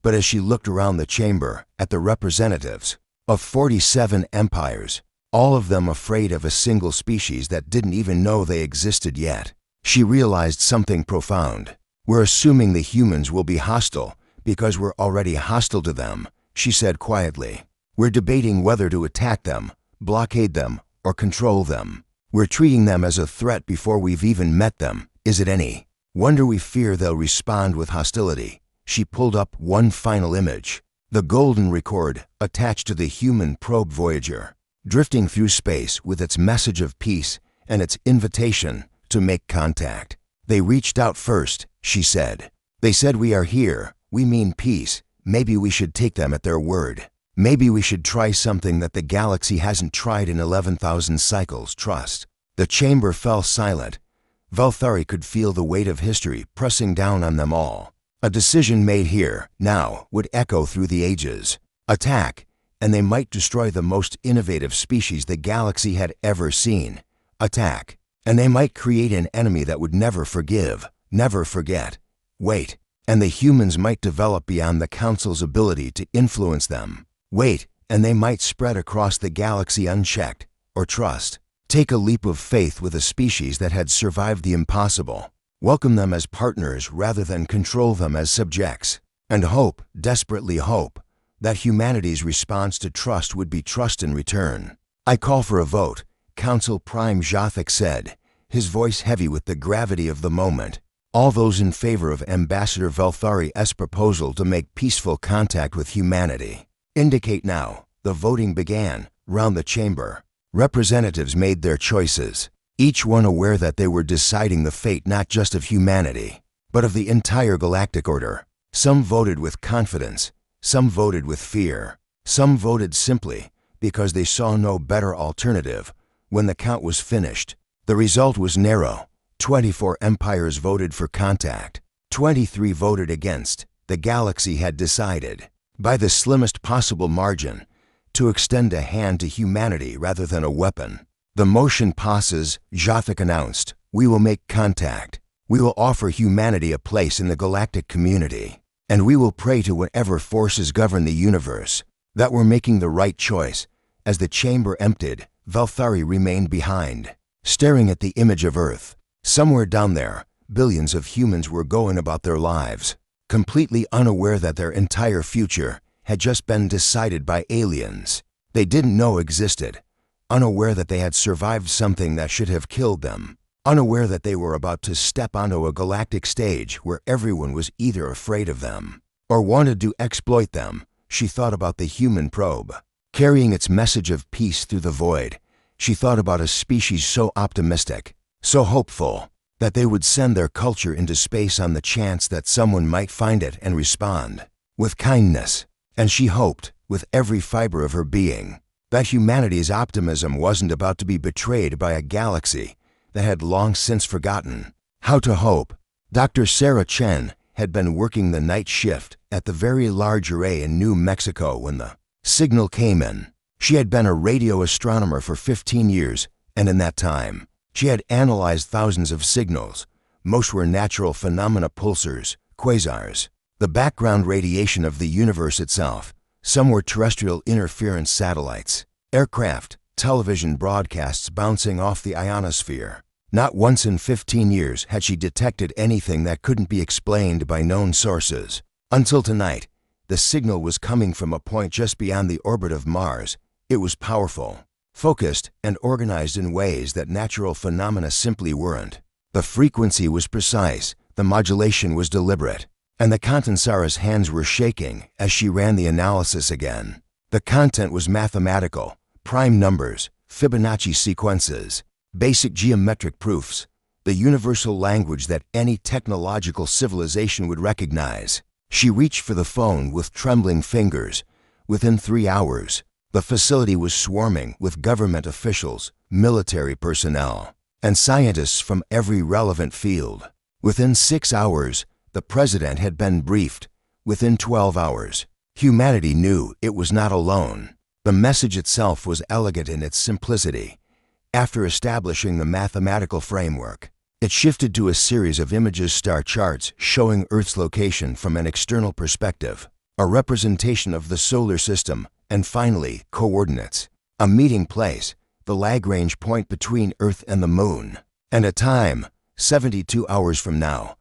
but as she looked around the chamber at the representatives of 47 empires, all of them afraid of a single species that didn't even know they existed yet, she realized something profound. "We're assuming the humans will be hostile because we're already hostile to them," she said quietly. "We're debating whether to attack them, blockade them, or control them. We're treating them as a threat before we've even met them. Is it any wonder we fear they'll respond with hostility?" She pulled up one final image, the golden record attached to the human probe Voyager, drifting through space with its message of peace and its invitation to make contact. "They reached out first," she said. "They said we are here. We mean peace. Maybe we should take them at their word. Maybe we should try something that the galaxy hasn't tried in 11,000 cycles. Trust." The chamber fell silent. Valthari could feel the weight of history pressing down on them all. A decision made here, now, would echo through the ages. Attack, and they might destroy the most innovative species the galaxy had ever seen. Attack, and they might create an enemy that would never forgive, never forget. Wait, and the humans might develop beyond the Council's ability to influence them. Wait, and they might spread across the galaxy unchecked, or trust. Take a leap of faith with a species that had survived the impossible. Welcome them as partners rather than control them as subjects. And hope, desperately hope, that humanity's response to trust would be trust in return. I call for a vote, Council Prime Jothic said, his voice heavy with the gravity of the moment. All those in favor of Ambassador Velthari's proposal to make peaceful contact with humanity. Indicate now. The voting began, round the chamber. Representatives made their choices, each one aware that they were deciding the fate not just of humanity, but of the entire galactic order. Some voted with confidence, some voted with fear, some voted simply because they saw no better alternative. When the count was finished, the result was narrow. 24 empires voted for contact, 23 voted against. The galaxy had decided, by the slimmest possible margin, to extend a hand to humanity rather than a weapon. The motion passes, Jothic announced. We will make contact. We will offer humanity a place in the galactic community. And we will pray to whatever forces govern the universe that we're making the right choice. As the chamber emptied, Velthari remained behind, staring at the image of Earth. Somewhere down there, billions of humans were going about their lives, completely unaware that their entire future had just been decided by aliens they didn't know existed, unaware that they had survived something that should have killed them, unaware that they were about to step onto a galactic stage where everyone was either afraid of them or wanted to exploit them. She thought about the human probe, carrying its message of peace through the void. She thought about a species so optimistic, so hopeful, that they would send their culture into space on the chance that someone might find it and respond with kindness. And she hoped, with every fiber of her being, that humanity's optimism wasn't about to be betrayed by a galaxy that had long since forgotten how to hope. Dr. Sarah Chen had been working the night shift at the Very Large Array in New Mexico when the signal came in. She had been a radio astronomer for 15 years, and in that time, she had analyzed thousands of signals. Most were natural phenomena, pulsars, quasars, the background radiation of the universe itself. Some were terrestrial interference satellites, aircraft, television broadcasts bouncing off the ionosphere. Not once in 15 years had she detected anything that couldn't be explained by known sources. Until tonight, the signal was coming from a point just beyond the orbit of Mars. It was powerful, focused, and organized in ways that natural phenomena simply weren't. The frequency was precise, the modulation was deliberate, and the Contensara's hands were shaking as she ran the analysis again. The content was mathematical, prime numbers, Fibonacci sequences, basic geometric proofs, the universal language that any technological civilization would recognize. She reached for the phone with trembling fingers. Within 3 hours, the facility was swarming with government officials, military personnel, and scientists from every relevant field. Within 6 hours, the president had been briefed. Within 12 hours, humanity knew it was not alone. The message itself was elegant in its simplicity. After establishing the mathematical framework, it shifted to a series of images, star charts showing Earth's location from an external perspective, a representation of the solar system, and finally, coordinates, a meeting place, the Lagrange point between Earth and the Moon, and a time, 72 hours from now.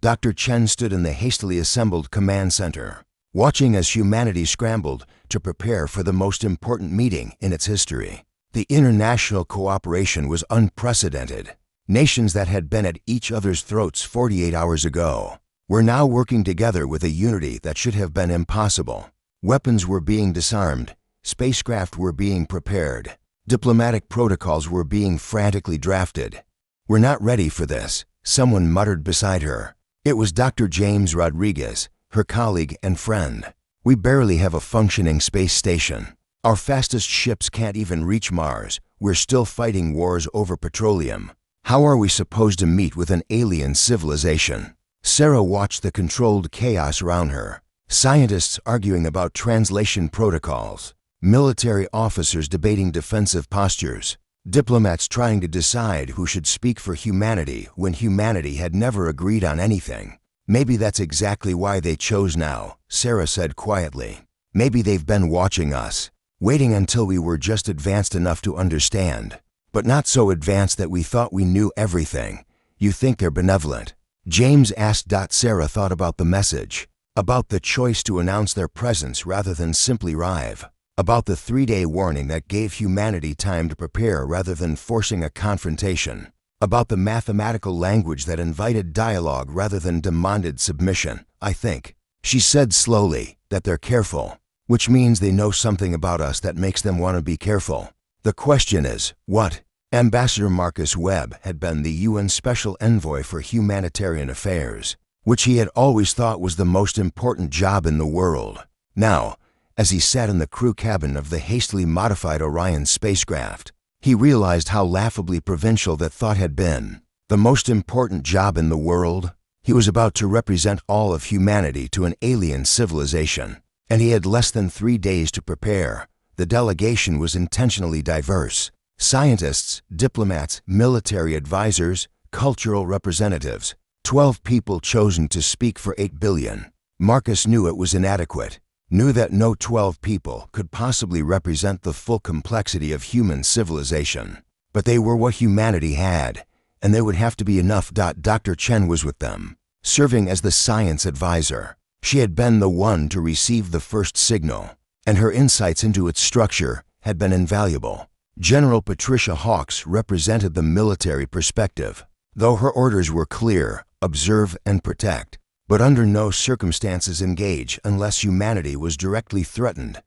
Dr. Chen stood in the hastily assembled command center, watching as humanity scrambled to prepare for the most important meeting in its history. The international cooperation was unprecedented. Nations that had been at each other's throats 48 hours ago were now working together with a unity that should have been impossible. Weapons were being disarmed, spacecraft were being prepared, diplomatic protocols were being frantically drafted. "We're not ready for this," someone muttered beside her. It was Dr. James Rodriguez, her colleague and friend. "We barely have a functioning space station. Our fastest ships can't even reach Mars. We're still fighting wars over petroleum. How are we supposed to meet with an alien civilization?" Sarah watched the controlled chaos around her. Scientists arguing about translation protocols, military officers debating defensive postures, diplomats trying to decide who should speak for humanity when humanity had never agreed on anything. "Maybe that's exactly why they chose now," Sarah said quietly. "Maybe they've been watching us, waiting until we were just advanced enough to understand. but not so advanced that we thought we knew everything. You think they're benevolent?" James asked. Sarah thought about the message, about the choice to announce their presence rather than simply arrive, about the 3-day warning that gave humanity time to prepare rather than forcing a confrontation, about the mathematical language that invited dialogue rather than demanded submission. "I think," she said slowly, "that they're careful, which means they know something about us that makes them want to be careful. The question is, what?" Ambassador Marcus Webb had been the UN Special Envoy for Humanitarian Affairs, which he had always thought was the most important job in the world. Now, as he sat in the crew cabin of the hastily modified Orion spacecraft, he realized how laughably provincial that thought had been. The most important job in the world? He was about to represent all of humanity to an alien civilization, and he had less than 3 days to prepare. The delegation was intentionally diverse. Scientists, diplomats, military advisors, cultural representatives. 12 people chosen to speak for 8 billion. Marcus knew it was inadequate, knew that no 12 people could possibly represent the full complexity of human civilization. But they were what humanity had, and they would have to be enough. Dr. Chen was with them, serving as the science advisor. She had been the one to receive the first signal, and her insights into its structure had been invaluable. General Patricia Hawks represented the military perspective, though her orders were clear: observe and protect, but under no circumstances engage unless humanity was directly threatened.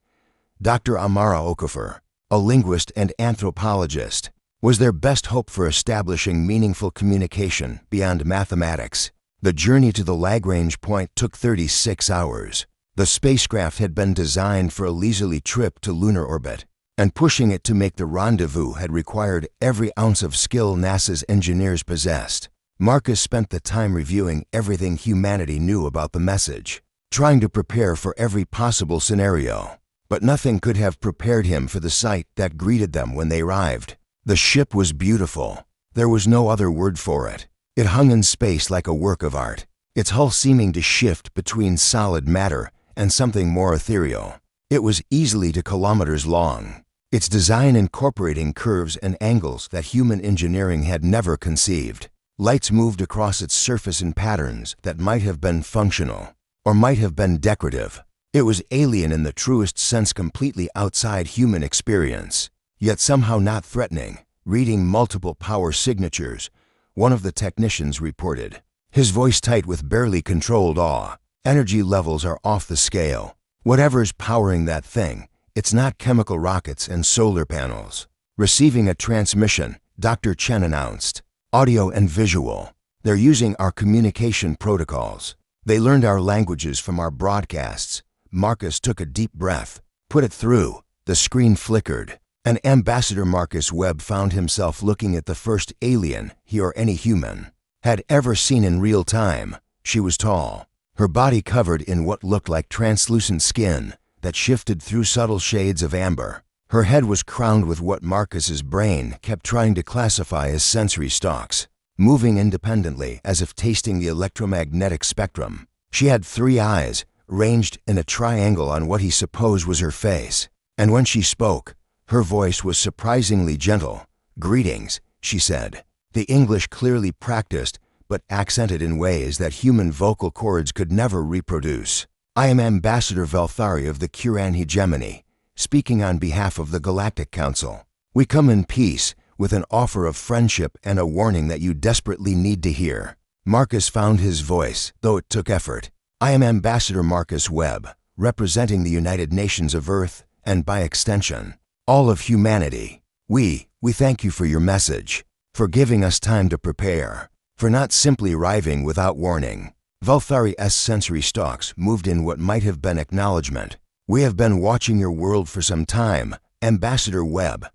Dr. Amara Okafor, a linguist and anthropologist, was their best hope for establishing meaningful communication beyond mathematics. The journey to the Lagrange point took 36 hours. The spacecraft had been designed for a leisurely trip to lunar orbit, and pushing it to make the rendezvous had required every ounce of skill NASA's engineers possessed. Marcus spent the time reviewing everything humanity knew about the message, trying to prepare for every possible scenario. But nothing could have prepared him for the sight that greeted them when they arrived. The ship was beautiful. There was no other word for it. It hung in space like a work of art, its hull seeming to shift between solid matter and something more ethereal. It was easily 2 kilometers long, its design incorporating curves and angles that human engineering had never conceived. Lights moved across its surface in patterns that might have been functional, or might have been decorative. It was alien in the truest sense, completely outside human experience, yet somehow not threatening. Reading multiple power signatures, one of the technicians reported, his voice tight with barely controlled awe. "Energy levels are off the scale. Whatever's powering that thing, it's not chemical rockets and solar panels." Receiving a transmission, Dr. Chen announced, "Audio and visual. They're using our communication protocols. They learned our languages from our broadcasts." Marcus took a deep breath. "Put it through." The screen flickered, and Ambassador Marcus Webb found himself looking at the first alien he or any human had ever seen in real time. She was tall, her body covered in what looked like translucent skin that shifted through subtle shades of amber. Her head was crowned with what Marcus's brain kept trying to classify as sensory stalks, moving independently as if tasting the electromagnetic spectrum. She had 3 eyes, ranged in a triangle on what he supposed was her face, and when she spoke, her voice was surprisingly gentle. "Greetings," she said, the English clearly practiced but accented in ways that human vocal cords could never reproduce. "I am Ambassador Valthari of the Curan hegemony, speaking on behalf of the Galactic Council. We come in peace, with an offer of friendship and a warning that you desperately need to hear." Marcus found his voice, though it took effort. "I am Ambassador Marcus Webb, representing the United Nations of Earth, and by extension, all of humanity. We thank you for your message, for giving us time to prepare, for not simply arriving without warning." Valthari's sensory stalks moved in what might have been acknowledgement. "We have been watching your world for some time, Ambassador Webb.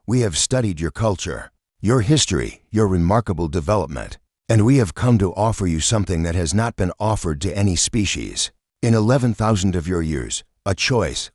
We have studied your culture, your history, your remarkable development, and we have come to offer you something that has not been offered to any species. In 11,000 of your years, a choice.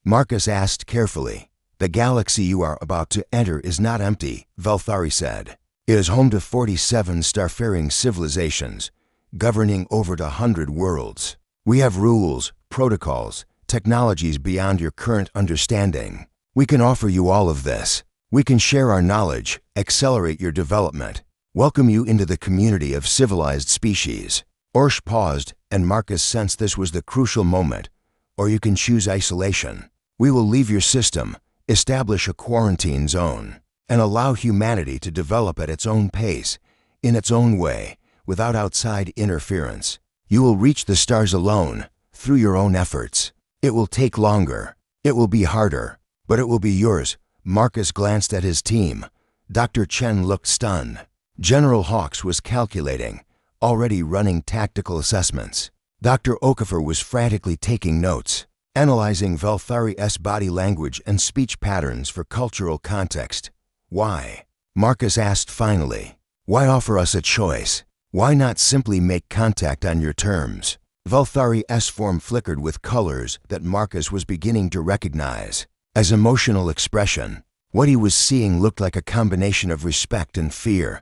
Marcus asked carefully. "The galaxy you are about to enter is not empty," Valthari said. "It is home to 47 starfaring civilizations, governing over 100 worlds. We have rules, protocols, technologies beyond your current understanding. We can offer you all of this, We can share our knowledge, accelerate your development, welcome you into the community of civilized species. Orsh paused, and Marcus sensed this was the crucial moment. Or you can choose isolation. We will leave your system, establish a quarantine zone, and allow humanity to develop at its own pace, in its own way, without outside interference. You will reach the stars alone, through your own efforts. It will take longer. It will be harder, but it will be yours. Marcus glanced at his team. Dr. Chen looked stunned. General Hawks was calculating, already running tactical assessments. Dr. Okafor was frantically taking notes, analyzing Valthari's body language and speech patterns for cultural context. Why? Marcus asked finally. Why offer us a choice? Why not simply make contact on your terms? Valthari's form flickered with colors that Marcus was beginning to recognize as emotional expression. What he was seeing looked like a combination of respect and fear.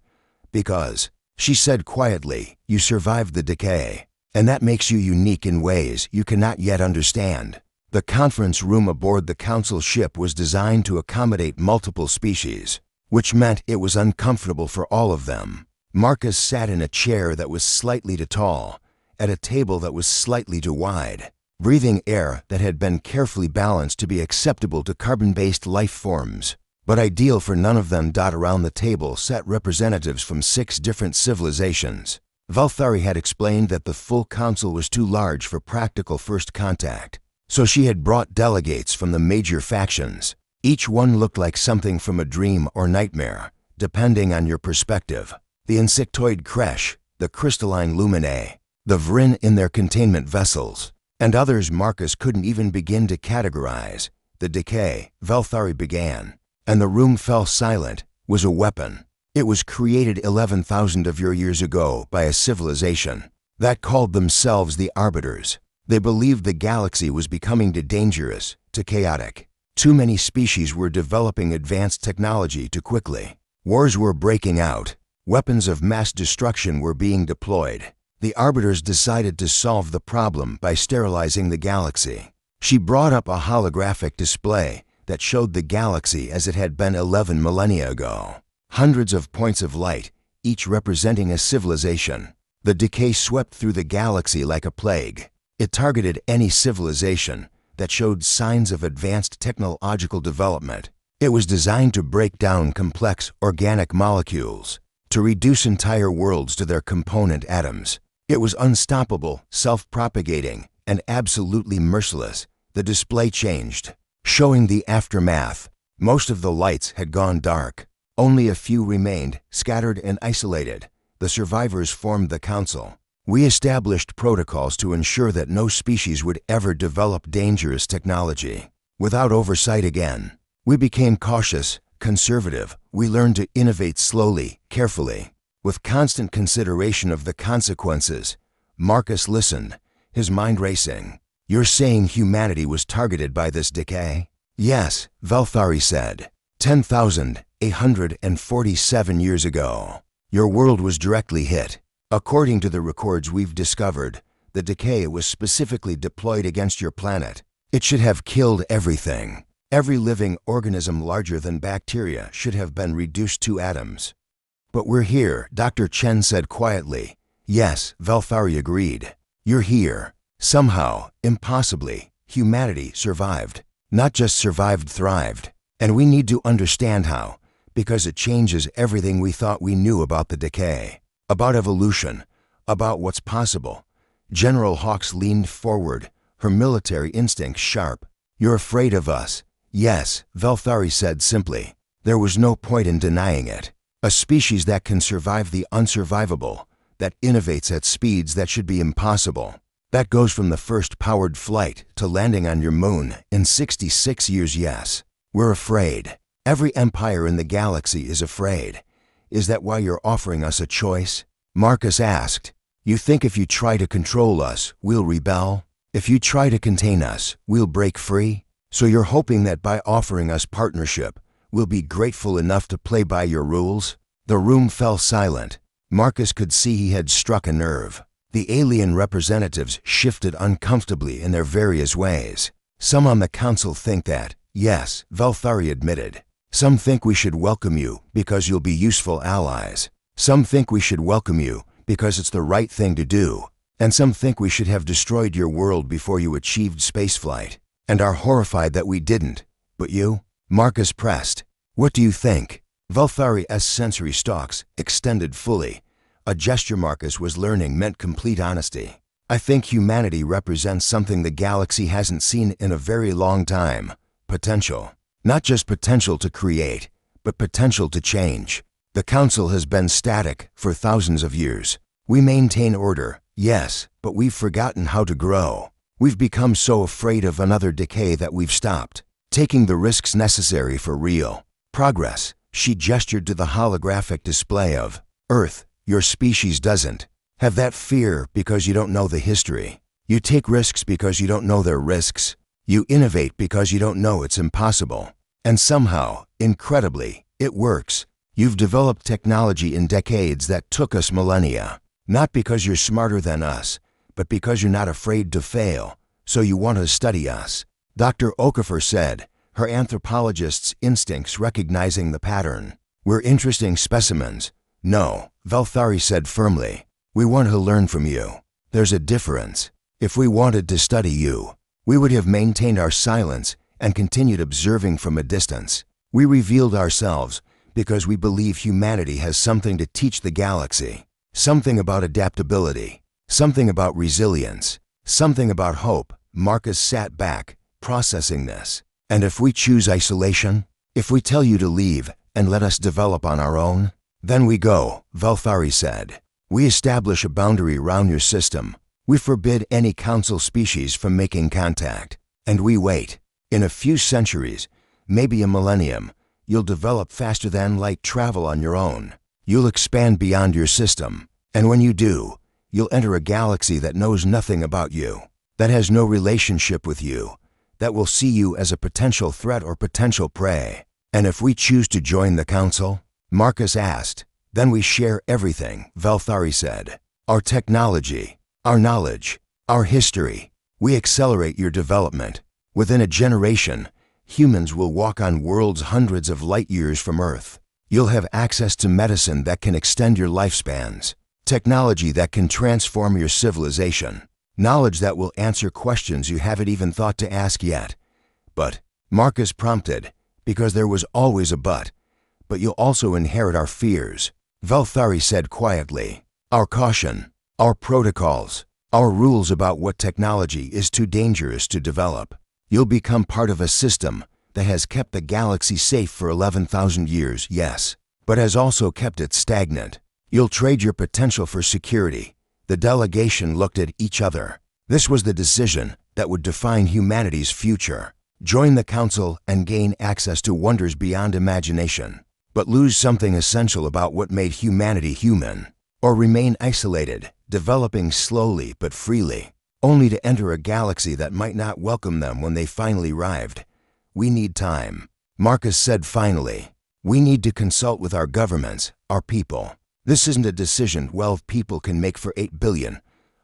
Because, she said quietly, you survived the decay, and that makes you unique in ways you cannot yet understand. The conference room aboard the Council ship was designed to accommodate multiple species, which meant it was uncomfortable for all of them. Marcus sat in a chair that was slightly too tall, at a table that was slightly too wide, breathing air that had been carefully balanced to be acceptable to carbon-based life forms, but ideal for none of them. Around the table sat representatives from 6 different civilizations. Valthari had explained that the full council was too large for practical first contact, so she had brought delegates from the major factions. Each one looked like something from a dream or nightmare, depending on your perspective. The insectoid Kresh, the crystalline Luminae, the Vrin in their containment vessels, and others Marcus couldn't even begin to categorize. The decay, Valthari began, and the room fell silent, was a weapon. It was created 11,000 of your years ago by a civilization that called themselves the Arbiters. They believed the galaxy was becoming too dangerous, too chaotic. Too many species were developing advanced technology too quickly. Wars were breaking out. Weapons of mass destruction were being deployed. The Arbiters decided to solve the problem by sterilizing the galaxy. She brought up a holographic display that showed the galaxy as it had been 11 millennia ago. Hundreds of points of light, each representing a civilization. The decay swept through the galaxy like a plague. It targeted any civilization that showed signs of advanced technological development. It was designed to break down complex organic molecules, to reduce entire worlds to their component atoms. It was unstoppable, self-propagating, and absolutely merciless. The display changed, showing the aftermath. Most of the lights had gone dark. Only a few remained, scattered and isolated. The survivors formed the council. We established protocols to ensure that no species would ever develop dangerous technology without oversight again. We became cautious, conservative. We learned to innovate slowly, carefully, with constant consideration of the consequences. Marcus listened, his mind racing. You're saying humanity was targeted by this decay? Yes, Valthari said. 10,847 years ago. Your world was directly hit. According to the records we've discovered, the decay was specifically deployed against your planet. It should have killed everything. Every living organism larger than bacteria should have been reduced to atoms. But we're here, Dr. Chen said quietly. Yes, Valthari agreed. You're here. Somehow, impossibly, humanity survived. Not just survived, thrived. And we need to understand how, because it changes everything we thought we knew about the decay, about evolution, about what's possible. General Hawks leaned forward, her military instincts sharp. You're afraid of us. Yes, Valthari said simply. There was no point in denying it. A species that can survive the unsurvivable, that innovates at speeds that should be impossible, that goes from the first powered flight to landing on your moon in 66 years. Yes, we're afraid. Every empire in the galaxy is afraid. Is that why you're offering us a choice? Marcus asked. You think if you try to control us, we'll rebel? If you try to contain us, we'll break free? So you're hoping that by offering us partnership, we'll be grateful enough to play by your rules? The room fell silent. Marcus could see he had struck a nerve. The alien representatives shifted uncomfortably in their various ways. Some on the council think that, yes, Valthari admitted. Some think we should welcome you because you'll be useful allies. Some think we should welcome you because it's the right thing to do. And some think we should have destroyed your world before you achieved spaceflight, and are horrified that we didn't. But you? Marcus pressed. What do you think? Valthari's sensory stalks extended fully. A gesture Marcus was learning meant complete honesty. I think humanity represents something the galaxy hasn't seen in a very long time. Potential. Not just potential to create, but potential to change. The Council has been static for thousands of years. We maintain order, yes, but we've forgotten how to grow. We've become so afraid of another decay that we've stopped taking the risks necessary for real progress. She gestured to the holographic display of Earth. Your species doesn't have that fear because you don't know the history. You take risks because you don't know their risks. You innovate because you don't know it's impossible. And somehow, incredibly, it works. You've developed technology in decades that took us millennia. Not because you're smarter than us, but because you're not afraid to fail, so you want to study us. Dr. Okafor said, her anthropologist's instincts recognizing the pattern. We're interesting specimens. No, Valthari said firmly. We want to learn from you. There's a difference. If we wanted to study you, we would have maintained our silence and continued observing from a distance. We revealed ourselves because we believe humanity has something to teach the galaxy. Something about adaptability. Something about resilience. Something about hope. Marcus sat back, processing this. And if we choose isolation, if we tell you to leave and let us develop on our own, then we go, Valthari said. We establish a boundary around your system. We forbid any council species from making contact. And we wait. In a few centuries, maybe a millennium, you'll develop faster than light travel on your own. You'll expand beyond your system. And when you do, you'll enter a galaxy that knows nothing about you, that has no relationship with you, that will see you as a potential threat or potential prey. And if we choose to join the council, Marcus asked, then we share everything, Valthari said. Our technology, our knowledge, our history. We accelerate your development. Within a generation, humans will walk on worlds hundreds of light years from Earth. You'll have access to medicine that can extend your lifespans, technology that can transform your civilization, knowledge that will answer questions you haven't even thought to ask yet. But, Marcus prompted, because there was always a but you'll also inherit our fears. Valthari said quietly, our caution, our protocols, our rules about what technology is too dangerous to develop. You'll become part of a system that has kept the galaxy safe for 11,000 years, yes, but has also kept it stagnant. You'll trade your potential for security. The delegation looked at each other. This was the decision that would define humanity's future. Join the council and gain access to wonders beyond imagination, but lose something essential about what made humanity human. Or remain isolated, developing slowly but freely, only to enter a galaxy that might not welcome them when they finally arrived. We need time, Marcus said finally. We need to consult with our governments, our people. This isn't a decision 12 people can make for 8 billion.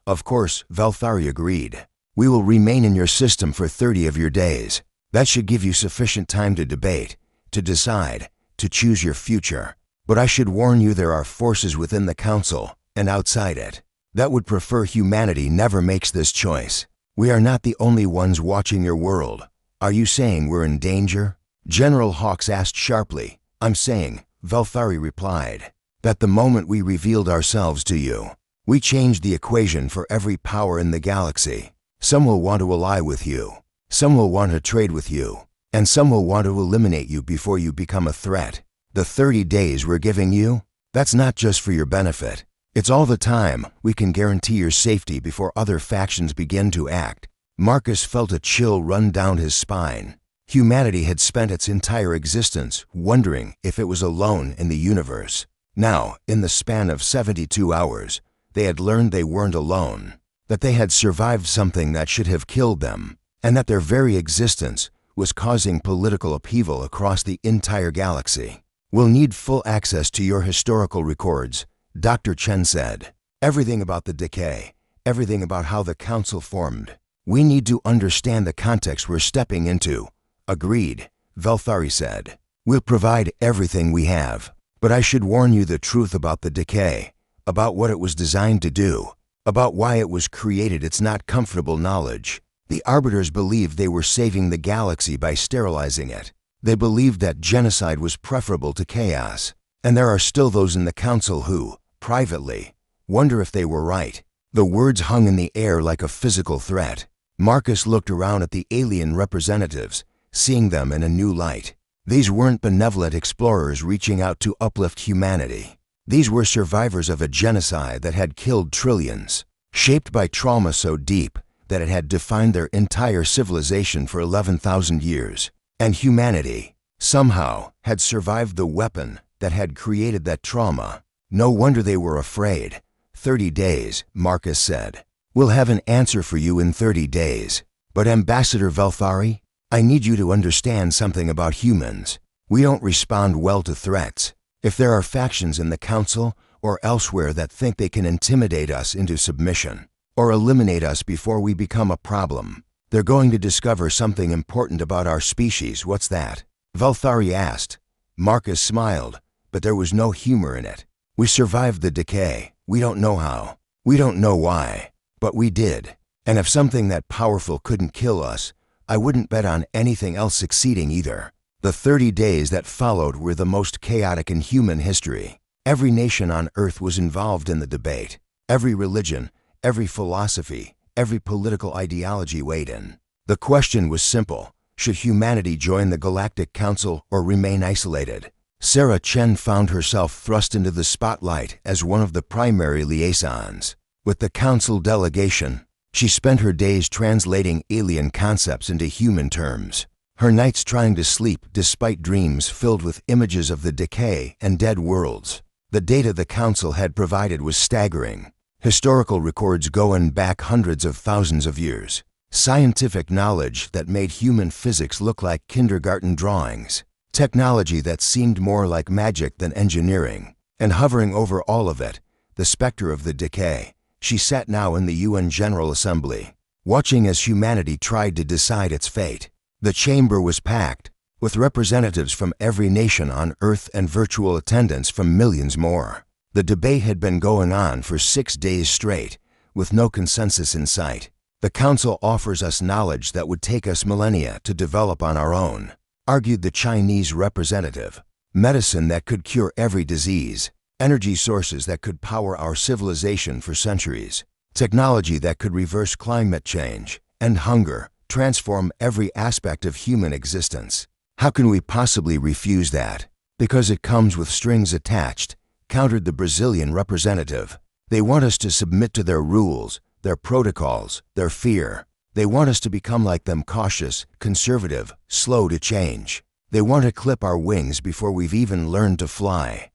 Of course, Valthari agreed. We will remain in your system for 30 of your days. That should give you sufficient time to debate, to decide, to choose your future. But I should warn you there are forces within the council and outside it that would prefer humanity never makes this choice. We are not the only ones watching your world. Are you saying we're in danger? General Hawks asked sharply. I'm saying, Valthari replied, that the moment we revealed ourselves to you, we changed the equation for every power in the galaxy. Some will want to ally with you, some will want to trade with you, and some will want to eliminate you before you become a threat. The 30 days we're giving you, that's not just for your benefit. It's all the time we can guarantee your safety before other factions begin to act. Marcus felt a chill run down his spine. Humanity had spent its entire existence wondering if it was alone in the universe. Now, in the span of 72 hours, they had learned they weren't alone, that they had survived something that should have killed them, and that their very existence was causing political upheaval across the entire galaxy. We'll need full access to your historical records, Dr. Chen said. Everything about the decay, everything about how the council formed. We need to understand the context we're stepping into. Agreed, Valthari said. We'll provide everything we have. But I should warn you the truth about the Decay, about what it was designed to do, about why it was created. It's not comfortable knowledge. The Arbiters believed they were saving the galaxy by sterilizing it. They believed that genocide was preferable to chaos. And there are still those in the Council who, privately, wonder if they were right. The words hung in the air like a physical threat. Marcus looked around at the alien representatives, seeing them in a new light. These weren't benevolent explorers reaching out to uplift humanity. These were survivors of a genocide that had killed trillions, shaped by trauma so deep that it had defined their entire civilization for 11,000 years. And humanity, somehow, had survived the weapon that had created that trauma. No wonder they were afraid. 30 days, Marcus said. We'll have an answer for you in 30 days. But Ambassador Velthari, I need you to understand something about humans. We don't respond well to threats. If there are factions in the Council or elsewhere that think they can intimidate us into submission or eliminate us before we become a problem, they're going to discover something important about our species. What's that? Velthari asked. Marcus smiled, but there was no humor in it. We survived the Decay. We don't know how. We don't know why. But we did. And if something that powerful couldn't kill us, I wouldn't bet on anything else succeeding either. The 30 days that followed were the most chaotic in human history. Every nation on Earth was involved in the debate. Every religion, every philosophy, every political ideology weighed in. The question was simple. Should humanity join the Galactic Council or remain isolated? Sarah Chen found herself thrust into the spotlight as one of the primary liaisons. With the Council delegation, she spent her days translating alien concepts into human terms. Her nights trying to sleep despite dreams filled with images of the Decay and dead worlds. The data the Council had provided was staggering. Historical records going back hundreds of thousands of years. Scientific knowledge that made human physics look like kindergarten drawings. Technology that seemed more like magic than engineering. And hovering over all of it, the specter of the Decay. She sat now in the UN General Assembly, watching as humanity tried to decide its fate. The chamber was packed, with representatives from every nation on Earth and virtual attendance from millions more. The debate had been going on for 6 days straight, with no consensus in sight. The Council offers us knowledge that would take us millennia to develop on our own, argued the Chinese representative. Medicine that could cure every disease. Energy sources that could power our civilization for centuries. Technology that could reverse climate change, end hunger, transform every aspect of human existence. How can we possibly refuse that? Because it comes with strings attached, countered the Brazilian representative. They want us to submit to their rules, their protocols, their fear. They want us to become like them, cautious, conservative, slow to change. They want to clip our wings before we've even learned to fly.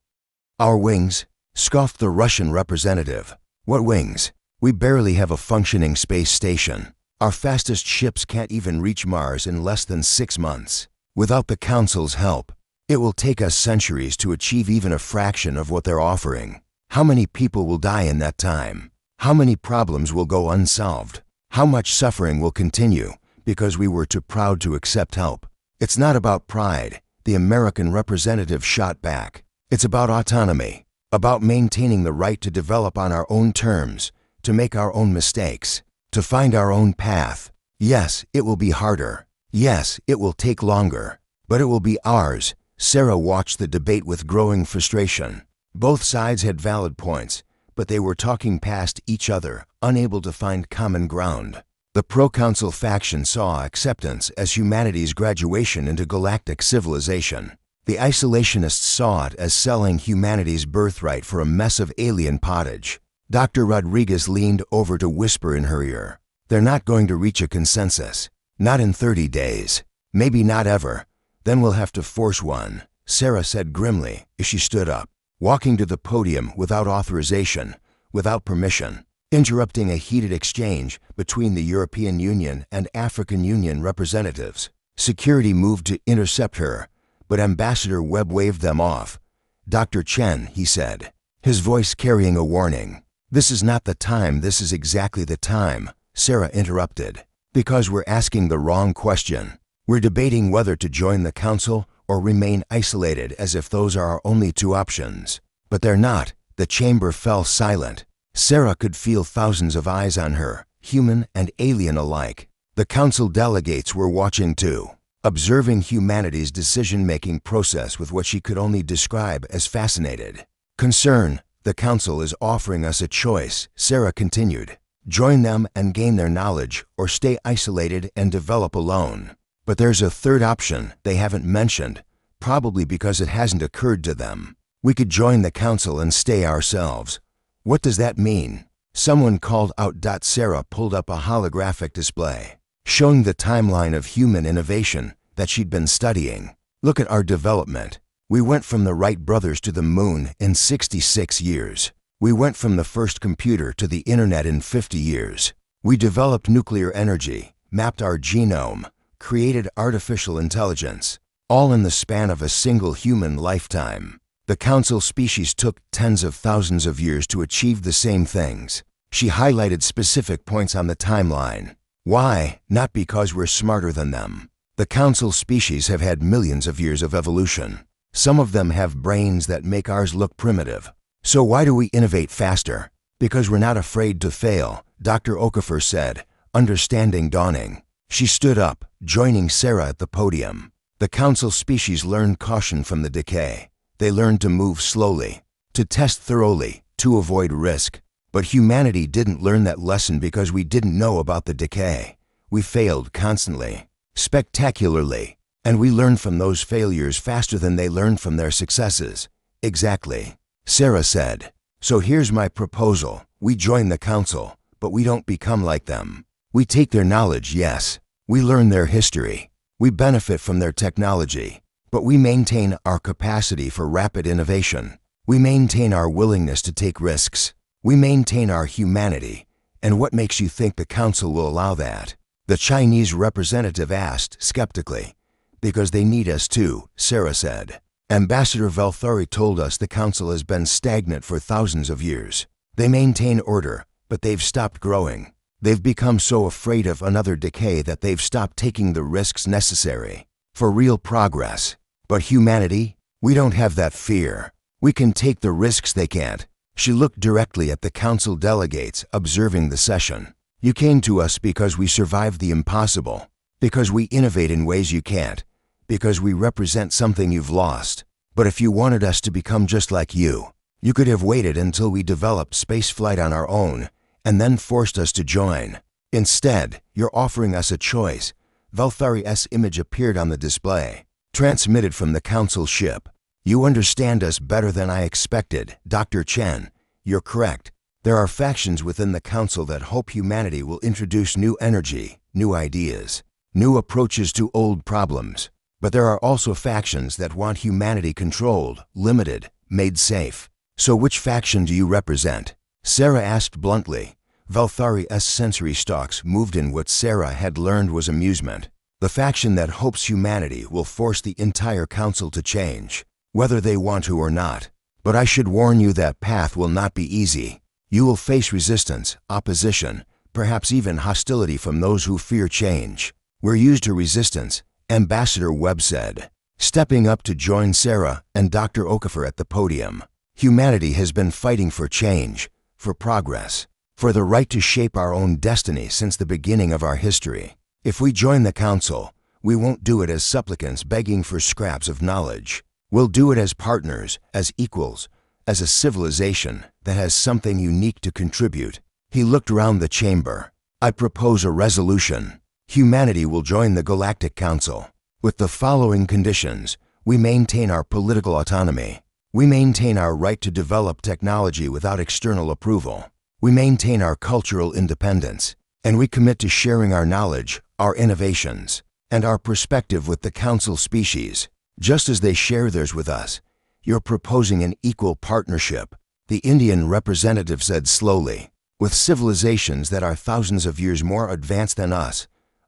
Our wings? Scoffed the Russian representative. What wings? We barely have a functioning space station. Our fastest ships can't even reach Mars in less than 6 months. Without the Council's help, it will take us centuries to achieve even a fraction of what they're offering. How many people will die in that time? How many problems will go unsolved? How much suffering will continue because we were too proud to accept help? It's not about pride, the American representative shot back. It's about autonomy, about maintaining the right to develop on our own terms, to make our own mistakes, to find our own path. Yes, it will be harder. Yes, it will take longer. But it will be ours. Sarah watched the debate with growing frustration. Both sides had valid points, but they were talking past each other, unable to find common ground. The pro-council faction saw acceptance as humanity's graduation into galactic civilization. The isolationists saw it as selling humanity's birthright for a mess of alien pottage. Dr. Rodriguez leaned over to whisper in her ear. They're not going to reach a consensus. Not in 30 days. Maybe not ever. Then we'll have to force one, Sarah said grimly as she stood up, walking to the podium without authorization, without permission, interrupting a heated exchange between the European Union and African Union representatives. Security moved to intercept her, but Ambassador Webb waved them off. Dr. Chen, he said, his voice carrying a warning. This is not the time. This is exactly the time, Sarah interrupted. Because we're asking the wrong question. We're debating whether to join the Council or remain isolated as if those are our only two options. But they're not. The chamber fell silent. Sarah could feel thousands of eyes on her, human and alien alike. The council delegates were watching too, observing humanity's decision-making process with what she could only describe as fascinated. Concern. The council is offering us a choice, Sarah continued. Join them and gain their knowledge, or stay isolated and develop alone. But there's a third option they haven't mentioned, probably because it hasn't occurred to them. We could join the council and stay ourselves. What does that mean? Someone called out. Sarah pulled up a holographic display, showing the timeline of human innovation that she'd been studying. Look at our development. We went from the Wright Brothers to the moon in 66 years. We went from the first computer to the internet in 50 years. We developed nuclear energy, mapped our genome, created artificial intelligence, all in the span of a single human lifetime. The council species took tens of thousands of years to achieve the same things. She highlighted specific points on the timeline. Why? Not because we're smarter than them. The council species have had millions of years of evolution. Some of them have brains that make ours look primitive. So why do we innovate faster? Because we're not afraid to fail, Dr. Okafor said, understanding dawning. She stood up, joining Sarah at the podium. The council species learned caution from the decay. They learned to move slowly, to test thoroughly, to avoid risk. But humanity didn't learn that lesson because we didn't know about the decay. We failed constantly, spectacularly, and we learned from those failures faster than they learned from their successes. Exactly, Sarah said. So here's my proposal. We join the council, but we don't become like them. We take their knowledge, yes. We learn their history. We benefit from their technology. But we maintain our capacity for rapid innovation. We maintain our willingness to take risks. We maintain our humanity. And what makes you think the council will allow that? The Chinese representative asked skeptically. Because they need us too, Sarah said. Ambassador Valthari told us the council has been stagnant for thousands of years. They maintain order, but they've stopped growing. They've become so afraid of another decay that they've stopped taking the risks necessary for real progress. But humanity, we don't have that fear. We can take the risks they can't. She looked directly at the council delegates observing the session. You came to us because we survived the impossible, because we innovate in ways you can't, because we represent something you've lost. But if you wanted us to become just like you could have waited until we developed spaceflight on our own and then forced us to join. Instead, you're offering us a choice. Valthari's image appeared on the display, transmitted from the council ship. You understand us better than I expected, Dr. Chen. You're correct. There are factions within the council that hope humanity will introduce new energy, new ideas, new approaches to old problems. But there are also factions that want humanity controlled, limited, made safe. So which faction do you represent? Sarah asked bluntly. Valthari's sensory stalks moved in what Sarah had learned was amusement. The faction that hopes humanity will force the entire council to change, whether they want to or not. But I should warn you that path will not be easy. You will face resistance, opposition, perhaps even hostility from those who fear change. We're used to resistance, Ambassador Webb said, stepping up to join Sarah and Dr. Okafor at the podium. Humanity has been fighting for change, for progress, for the right to shape our own destiny since the beginning of our history. If we join the council, we won't do it as supplicants begging for scraps of knowledge. We'll do it as partners, as equals, as a civilization that has something unique to contribute. He looked around the chamber. I propose a resolution. Humanity will join the Galactic Council. With the following conditions, we maintain our political autonomy. We maintain our right to develop technology without external approval. We maintain our cultural independence. And we commit to sharing our knowledge, our innovations, and our perspective with the council species, just as they share theirs with us. You're proposing an equal partnership, the Indian representative said slowly. With civilizations that are thousands of years more advanced than us,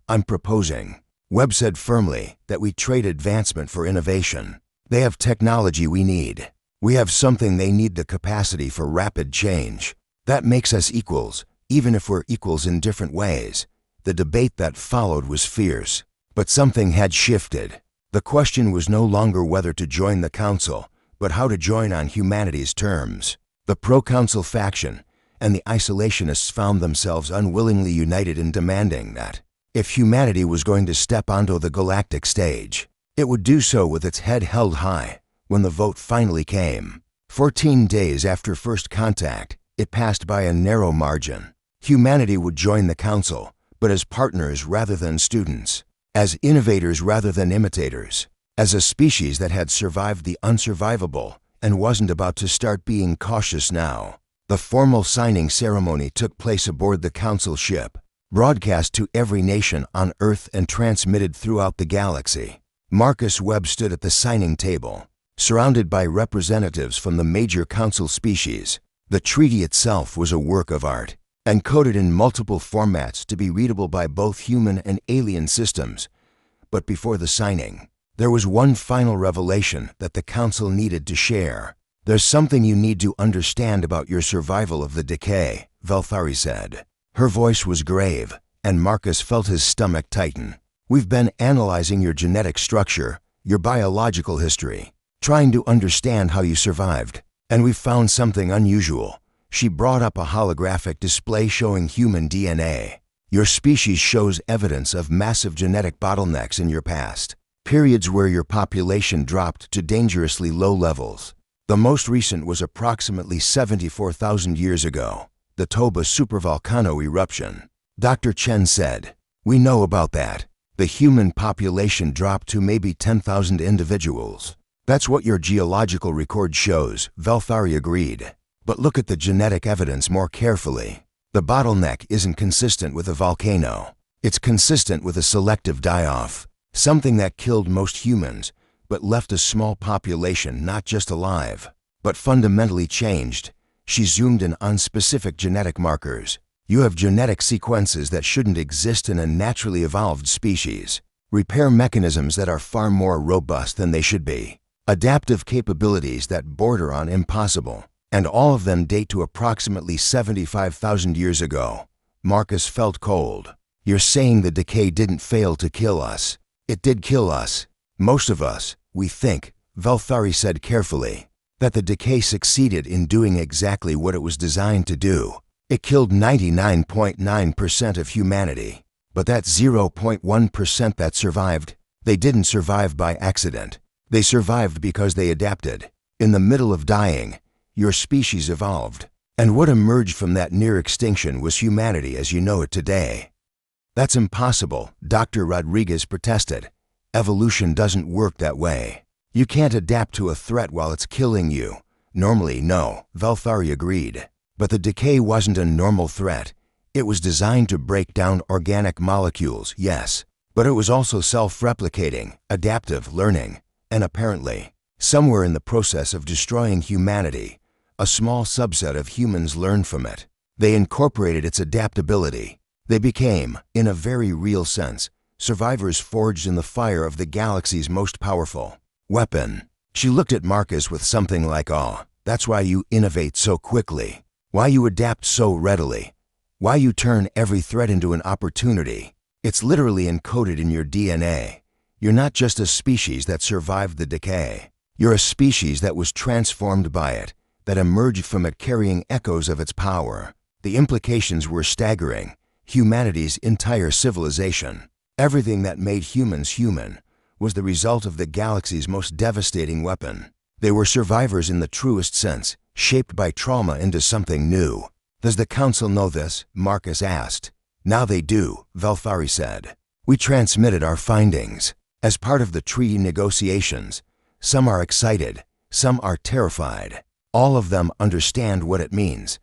I'm proposing, Webb said firmly, that we trade advancement for innovation. They have technology we need. We have something they need, the capacity for rapid change. That makes us equals, even if we're equals in different ways. The debate that followed was fierce, but something had shifted. The question was no longer whether to join the Council, but how to join on humanity's terms. The pro-Council faction and the isolationists found themselves unwillingly united in demanding that, if humanity was going to step onto the galactic stage, it would do so with its head held high. When the vote finally came, 14 days after first contact, it passed by a narrow margin. Humanity would join the Council, but as partners rather than students, as innovators rather than imitators, as a species that had survived the unsurvivable and wasn't about to start being cautious now. The formal signing ceremony took place aboard the Council ship, broadcast to every nation on Earth and transmitted throughout the galaxy. Marcus Webb stood at the signing table, surrounded by representatives from the major Council species. The treaty itself was a work of art, encoded in multiple formats to be readable by both human and alien systems. But before the signing, there was one final revelation that the Council needed to share. "There's something you need to understand about your survival of the Decay," Velthari said. Her voice was grave, and Marcus felt his stomach tighten. "We've been analyzing your genetic structure, your biological history, trying to understand how you survived, and we've found something unusual." She brought up a holographic display showing human DNA. "Your species shows evidence of massive genetic bottlenecks in your past, periods where your population dropped to dangerously low levels. The most recent was approximately 74,000 years ago, the Toba supervolcano eruption." Dr. Chen said, "We know about that. The human population dropped to maybe 10,000 individuals. That's what your geological record shows," Velthari agreed. "But look at the genetic evidence more carefully. The bottleneck isn't consistent with a volcano. It's consistent with a selective die-off, something that killed most humans, but left a small population not just alive, but fundamentally changed." She zoomed in on specific genetic markers. "You have genetic sequences that shouldn't exist in a naturally evolved species, repair mechanisms that are far more robust than they should be, adaptive capabilities that border on impossible, and all of them date to approximately 75,000 years ago." Marcus felt cold. "You're saying the Decay didn't fail to kill us. It did kill us. Most of us, we think," Velthari said carefully, "that the Decay succeeded in doing exactly what it was designed to do. It killed 99.9% of humanity. But that 0.1% that survived, they didn't survive by accident. They survived because they adapted. In the middle of dying, your species evolved. And what emerged from that near extinction was humanity as you know it today." "That's impossible," Dr. Rodriguez protested. "Evolution doesn't work that way. You can't adapt to a threat while it's killing you." "Normally, no," Velthari agreed. "But the Decay wasn't a normal threat. It was designed to break down organic molecules, yes. But it was also self-replicating, adaptive, learning. And apparently, somewhere in the process of destroying humanity, a small subset of humans learned from it. They incorporated its adaptability. They became, in a very real sense, survivors forged in the fire of the galaxy's most powerful weapon." She looked at Marcus with something like awe. "That's why you innovate so quickly. Why you adapt so readily. Why you turn every threat into an opportunity. It's literally encoded in your DNA. You're not just a species that survived the Decay. You're a species that was transformed by it, that emerged from it carrying echoes of its power." The implications were staggering. Humanity's entire civilization, everything that made humans human, was the result of the galaxy's most devastating weapon. They were survivors in the truest sense, shaped by trauma into something new. "Does the Council know this?" Marcus asked. "Now they do," Velthari said. "We transmitted our findings. As part of the treaty negotiations, some are excited, some are terrified. All of them understand what it means."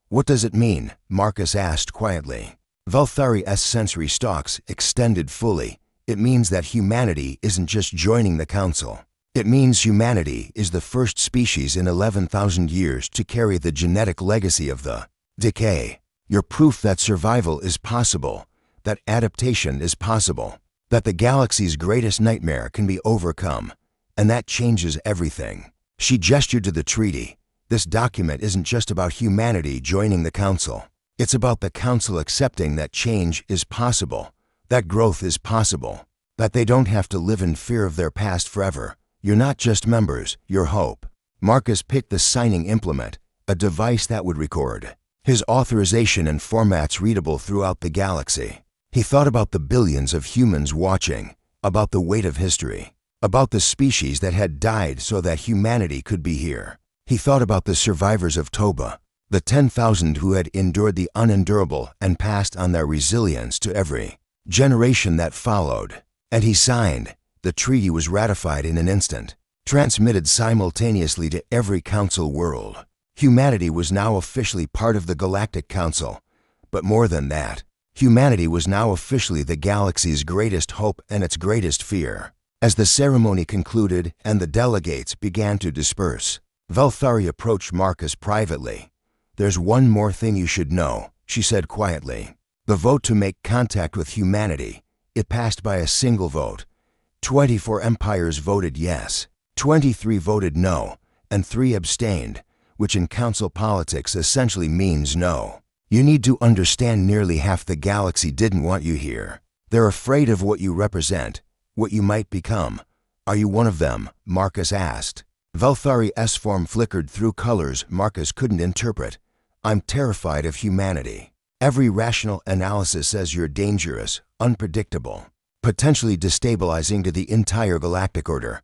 "What does it mean?" Marcus asked quietly. Velthari's sensory stalks extended fully. "It means that humanity isn't just joining the Council. It means humanity is the first species in 11,000 years to carry the genetic legacy of the Decay. You're proof that survival is possible, that adaptation is possible, that the galaxy's greatest nightmare can be overcome, and that changes everything." She gestured to the treaty. "This document isn't just about humanity joining the Council. It's about the Council accepting that change is possible, that growth is possible, That they don't have to live in fear of their past forever. You're not just members, you're hope. Marcus picked the signing implement, a device that would record his authorization in formats readable throughout the galaxy. He thought about the billions of humans watching, about the weight of history, about the species that had died so that humanity could be here. He thought about the survivors of Toba, the 10,000 who had endured the unendurable and passed on their resilience to every generation that followed. And he signed. The treaty was ratified in an instant, transmitted simultaneously to every council world. Humanity was now officially part of the Galactic Council. But more than that, humanity was now officially the galaxy's greatest hope and its greatest fear. As the ceremony concluded and the delegates began to disperse, Valthari approached Marcus privately. "There's one more thing you should know," she said quietly. "The vote to make contact with humanity, it passed by a single vote. 24 empires voted yes, 23 voted no, and 3 abstained, which in council politics essentially means no. You need to understand nearly half the galaxy didn't want you here. They're afraid of what you represent, what you might become. Are you one of them?" Marcus asked. Valthari's form flickered through colors Marcus couldn't interpret. "I'm terrified of humanity. Every rational analysis says you're dangerous, unpredictable, potentially destabilizing to the entire galactic order.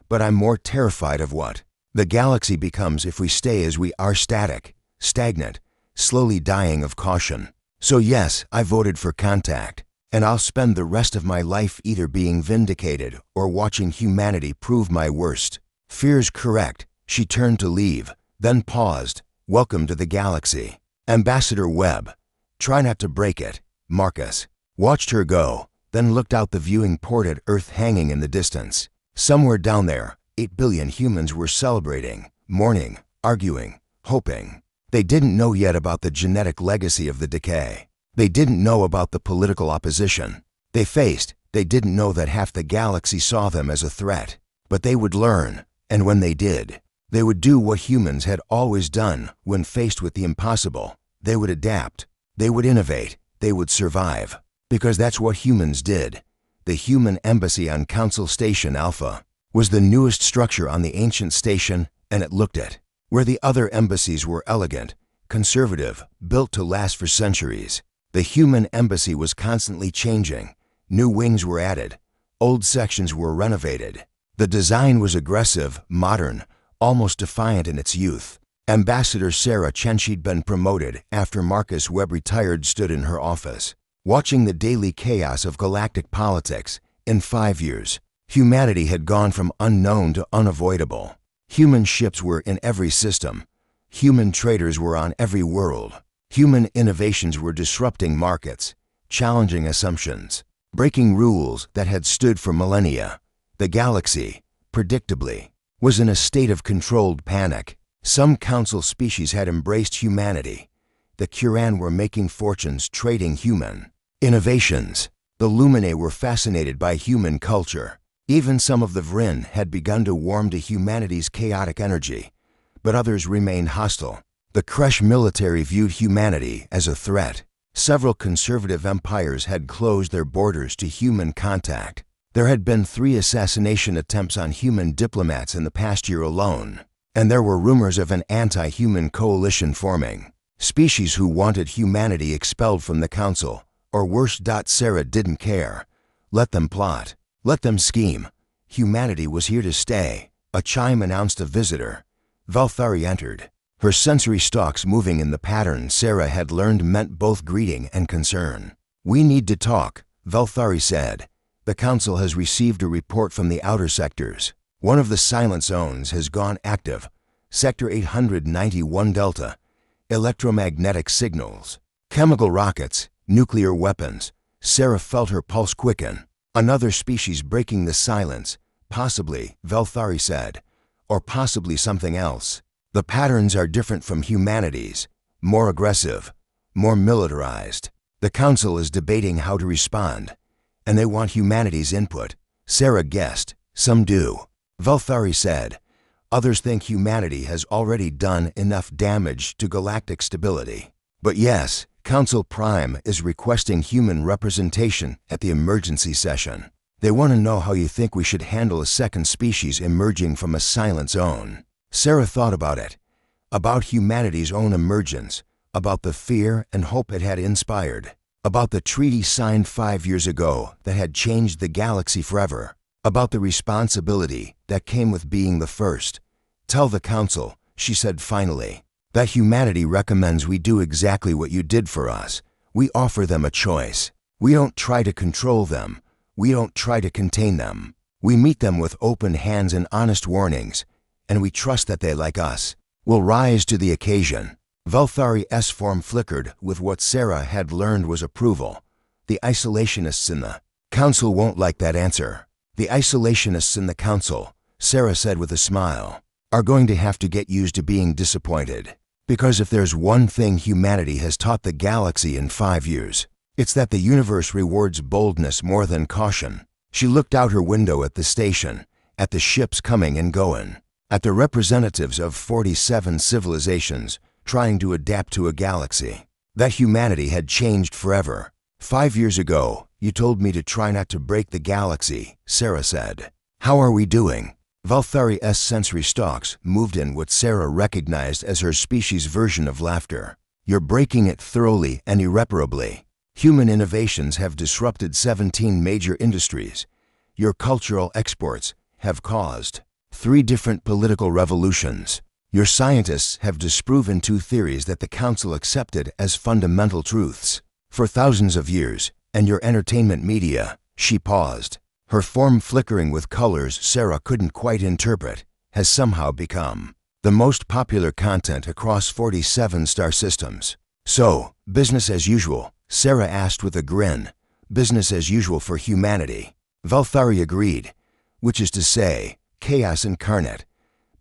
But I'm more terrified of what the galaxy becomes if we stay as we are, static, stagnant, slowly dying of caution. So yes, I voted for contact, and I'll spend the rest of my life either being vindicated or watching humanity prove my worst fears correct." She turned to leave, then paused. "Welcome to the galaxy, Ambassador Webb. Try not to break it." Marcus watched her go, then looked out the viewing port at Earth hanging in the distance. Somewhere down there, 8 billion humans were celebrating, mourning, arguing, hoping. They didn't know yet about the genetic legacy of the Decay. They didn't know about the political opposition they faced. They didn't know that half the galaxy saw them as a threat. But they would learn, and when they did, they would do what humans had always done when faced with the impossible. They would adapt. They would innovate. They would survive. Because that's what humans did. The human embassy on Council Station Alpha was the newest structure on the ancient station, and it looked at where the other embassies were elegant, conservative, built to last for centuries. The human embassy was constantly changing. New wings were added. Old sections were renovated. The design was aggressive, modern, almost defiant in its youth. Ambassador Sarah Chen, she'd been promoted after Marcus Webb retired, stood in her office, watching the daily chaos of galactic politics. In 5 years, humanity had gone from unknown to unavoidable. Human ships were in every system. Human traders were on every world. Human innovations were disrupting markets, challenging assumptions, breaking rules that had stood for millennia. The galaxy, predictably, was in a state of controlled panic. Some council species had embraced humanity. The Quran were making fortunes trading human innovations. The Luminae were fascinated by human culture. Even some of the Vrin had begun to warm to humanity's chaotic energy, but others remained hostile. The Kresh military viewed humanity as a threat. Several conservative empires had closed their borders to human contact. There had been 3 assassination attempts on human diplomats in the past year alone, and there were rumors of an anti-human coalition forming. Species who wanted humanity expelled from the council, or worse. Sarah didn't care. Let them plot. Let them scheme. Humanity was here to stay. A chime announced a visitor. Valthari entered, her sensory stalks moving in the pattern Sarah had learned meant both greeting and concern. "We need to talk," Valthari said. "The council has received a report from the outer sectors. One of the silent zones has gone active. Sector 891 Delta. Electromagnetic signals, chemical rockets, nuclear weapons." Sarah felt her pulse quicken. "Another species breaking the silence. Possibly," Valthari said. "Or possibly something else. The patterns are different from humanity's. More aggressive, more militarized. The council is debating how to respond, and they want humanity's input." Sarah guessed. "Some do," Valthari said. "Others think humanity has already done enough damage to galactic stability. But yes, Council Prime is requesting human representation at the emergency session." They want to know how you think we should handle a second species emerging from a silent zone. Sarah thought about it, about humanity's own emergence, about the fear and hope it had inspired, about the treaty signed 5 years ago that had changed the galaxy forever, about the responsibility that came with being the first. Tell the Council, she said finally, that humanity recommends we do exactly what you did for us. We offer them a choice. We don't try to control them. We don't try to contain them. We meet them with open hands and honest warnings, and we trust that they, like us, will rise to the occasion. Valthari's form flickered with what Sarah had learned was approval. The isolationists in the Council won't like that answer. The isolationists in the Council, Sarah said with a smile, are going to have to get used to being disappointed. Because if there's one thing humanity has taught the galaxy in 5 years, it's that the universe rewards boldness more than caution. She looked out her window at the station, at the ships coming and going, at the representatives of 47 civilizations trying to adapt to a galaxy. That humanity had changed forever. 5 years ago, you told me to try not to break the galaxy, Sarah said. How are we doing? Valthari's sensory stalks moved in what Sarah recognized as her species' version of laughter. You're breaking it thoroughly and irreparably. Human innovations have disrupted 17 major industries. Your cultural exports have caused 3 different political revolutions. Your scientists have disproven 2 theories that the Council accepted as fundamental truths. For thousands of years, and your entertainment media, she paused. Her form flickering with colors Sarah couldn't quite interpret, has somehow become the most popular content across 47 star systems. So, business as usual, Sarah asked with a grin. Business as usual for humanity. Valthari agreed, which is to say, chaos incarnate.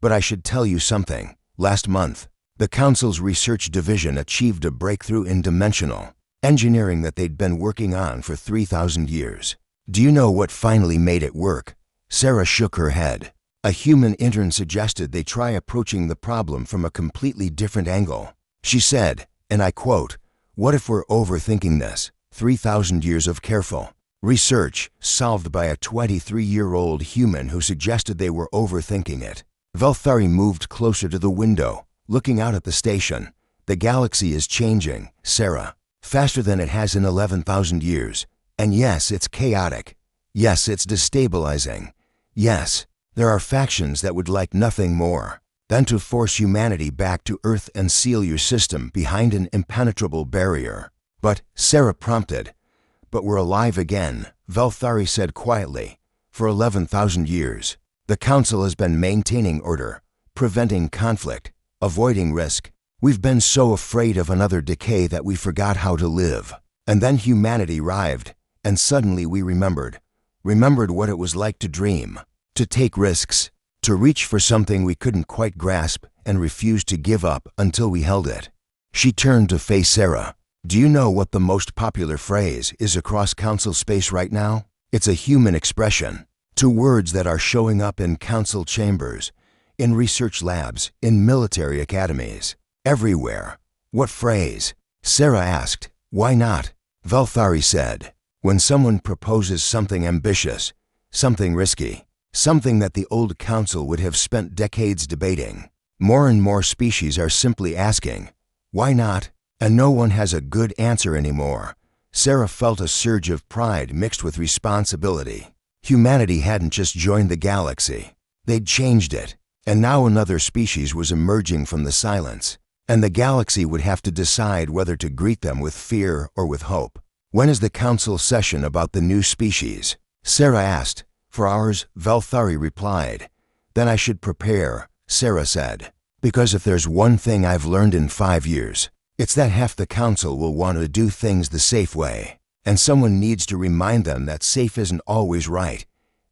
But I should tell you something. Last month, the Council's research division achieved a breakthrough in dimensional engineering that they'd been working on for 3,000 years. Do you know what finally made it work? Sarah shook her head. A human intern suggested they try approaching the problem from a completely different angle. She said, and I quote, "What if we're overthinking this? 3,000 years of careful research solved by a 23-year-old human who suggested they were overthinking it." Valthari moved closer to the window, looking out at the station. The galaxy is changing, Sarah, faster than it has in 11,000 years. And yes, it's chaotic. Yes, it's destabilizing. Yes, there are factions that would like nothing more than to force humanity back to Earth and seal your system behind an impenetrable barrier. But, Sarah prompted, but we're alive again, Valthari said quietly. For 11,000 years, the Council has been maintaining order, preventing conflict, avoiding risk. We've been so afraid of another decay that we forgot how to live. And then humanity arrived, and suddenly we remembered what it was like to dream, to take risks, to reach for something we couldn't quite grasp and refused to give up until we held it. She turned to face Sarah. Do you know what the most popular phrase is across Council space right now? It's a human expression. 2 words that are showing up in Council chambers, in research labs, in military academies. Everywhere. What phrase? Sarah asked. Why not? Valthari said. When someone proposes something ambitious, something risky, something that the old Council would have spent decades debating, more and more species are simply asking, why not? And no one has a good answer anymore. Sarah felt a surge of pride mixed with responsibility. Humanity hadn't just joined the galaxy. They'd changed it. And now another species was emerging from the silence. And the galaxy would have to decide whether to greet them with fear or with hope. When is the Council session about the new species? Sarah asked. For ours, Valthari replied. Then I should prepare, Sarah said. Because if there's one thing I've learned in 5 years, it's that half the Council will want to do things the safe way. And someone needs to remind them that safe isn't always right.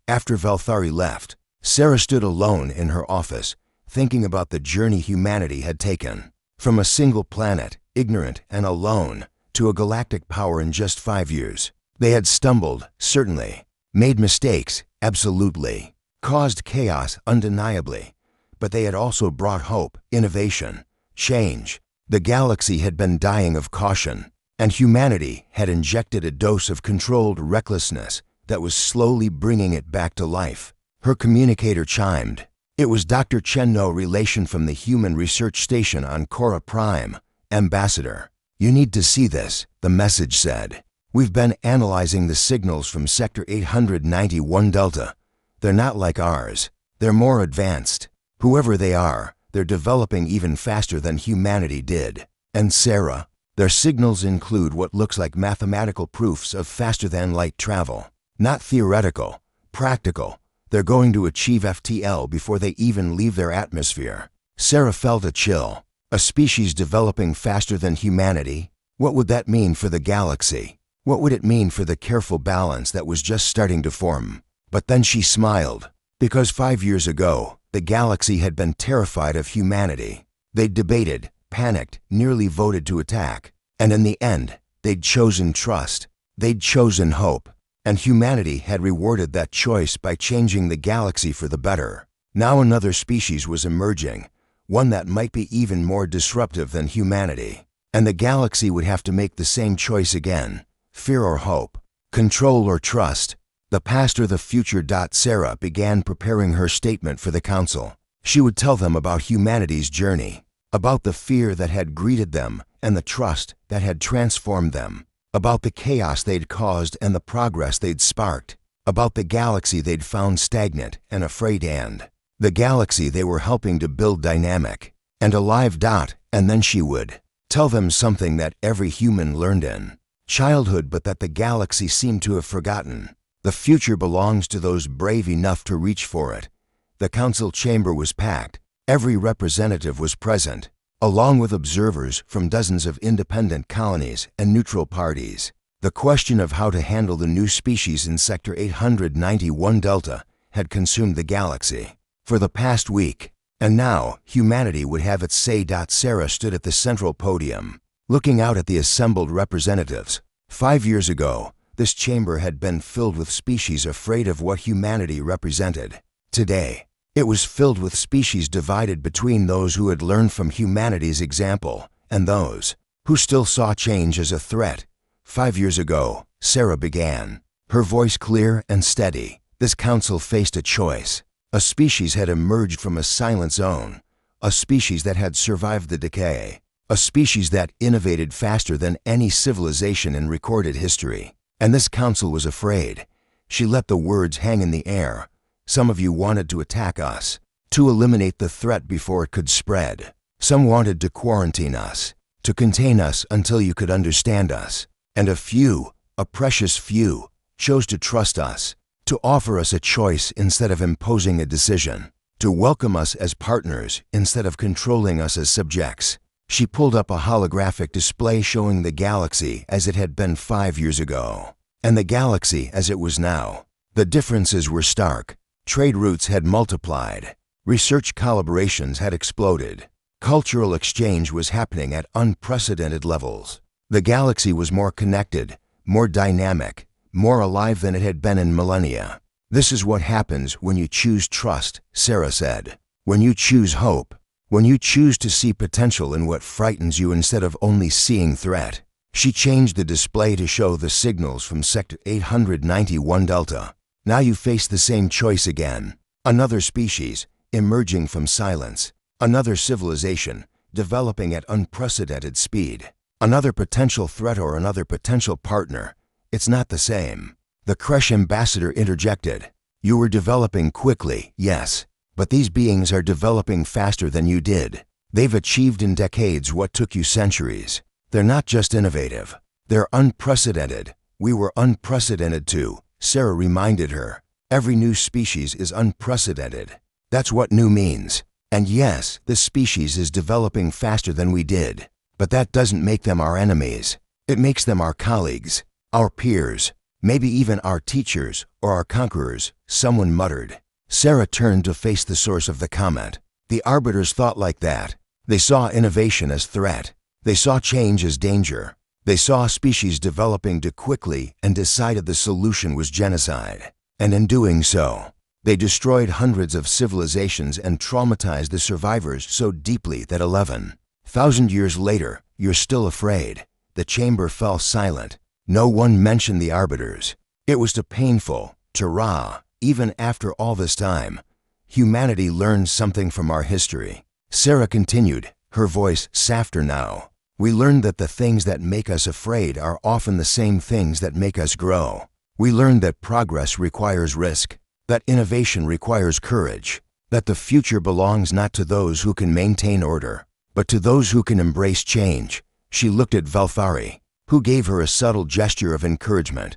After Valthari left, Sarah stood alone in her office, thinking about the journey humanity had taken. From a single planet, ignorant and alone, to a galactic power in just 5 years. They had stumbled, certainly. Made mistakes, absolutely. Caused chaos, undeniably. But they had also brought hope, innovation, change. The galaxy had been dying of caution, and humanity had injected a dose of controlled recklessness that was slowly bringing it back to life. Her communicator chimed. It was Dr. Chen, no relation, from the Human Research Station on Cora Prime. Ambassador, you need to see this, the message said. We've been analyzing the signals from Sector 891 Delta. They're not like ours. They're more advanced. Whoever they are, they're developing even faster than humanity did. And Sarah, their signals include what looks like mathematical proofs of faster-than-light travel. Not theoretical, practical. They're going to achieve FTL before they even leave their atmosphere. Sarah felt a chill. A species developing faster than humanity? What would that mean for the galaxy? What would it mean for the careful balance that was just starting to form? But then she smiled, because 5 years ago, the galaxy had been terrified of humanity. They'd debated, panicked, nearly voted to attack. And in the end, they'd chosen trust. They'd chosen hope. And humanity had rewarded that choice by changing the galaxy for the better. Now another species was emerging, one that might be even more disruptive than humanity. And the galaxy would have to make the same choice again. Fear or hope, control or trust. The past or the future. Sarah began preparing her statement for the council. She would tell them about humanity's journey, about the fear that had greeted them and the trust that had transformed them, about the chaos they'd caused and the progress they'd sparked, about the galaxy they'd found stagnant and afraid, and the galaxy they were helping to build dynamic and alive. And then she would tell them something that every human learned in childhood, but that the galaxy seemed to have forgotten. The future belongs to those brave enough to reach for it. The council chamber was packed. Every representative was present, along with observers from dozens of independent colonies and neutral parties. The question of how to handle the new species in Sector 891 Delta had consumed the galaxy for the past week, and now humanity would have its say. Sarah stood at the central podium, looking out at the assembled representatives. 5 years ago, this chamber had been filled with species afraid of what humanity represented. Today, it was filled with species divided between those who had learned from humanity's example and those who still saw change as a threat. 5 years ago, Sarah began, her voice clear and steady. This council faced a choice. A species had emerged from a silent zone, a species that had survived the decay, a species that innovated faster than any civilization in recorded history. And this council was afraid. She let the words hang in the air. Some of you wanted to attack us, to eliminate the threat before it could spread. Some wanted to quarantine us, to contain us until you could understand us. And a few, a precious few, chose to trust us, to offer us a choice instead of imposing a decision, to welcome us as partners instead of controlling us as subjects. She pulled up a holographic display showing the galaxy as it had been 5 years ago, and the galaxy as it was now. The differences were stark. Trade routes had multiplied. Research collaborations had exploded. Cultural exchange was happening at unprecedented levels. The galaxy was more connected, more dynamic, more alive than it had been in millennia. This is what happens when you choose trust, Sarah said. When you choose hope. When you choose to see potential in what frightens you instead of only seeing threat. She changed the display to show the signals from Sector 891 Delta. Now you face the same choice again. Another species, emerging from silence. Another civilization, developing at unprecedented speed. Another potential threat or another potential partner. It's not the same. The Kresh ambassador interjected. You were developing quickly, yes. But these beings are developing faster than you did. They've achieved in decades what took you centuries. They're not just innovative. They're unprecedented. We were unprecedented too, Sarah reminded her. Every new species is unprecedented. That's what new means. And yes, this species is developing faster than we did. But that doesn't make them our enemies. It makes them our colleagues, our peers, maybe even our teachers or our conquerors, someone muttered. Sarah turned to face the source of the comment. The Arbiters thought like that. They saw innovation as threat. They saw change as danger. They saw species developing too quickly and decided the solution was genocide. And in doing so, they destroyed hundreds of civilizations and traumatized the survivors so deeply that 11,000 years later, you're still afraid. The chamber fell silent. No one mentioned the Arbiters. It was too painful, too raw. Even after all this time, humanity learned something from our history. Sarah continued, her voice softer now. We learned that the things that make us afraid are often the same things that make us grow. We learned that progress requires risk, that innovation requires courage, that the future belongs not to those who can maintain order, but to those who can embrace change. She looked at Valthari, who gave her a subtle gesture of encouragement.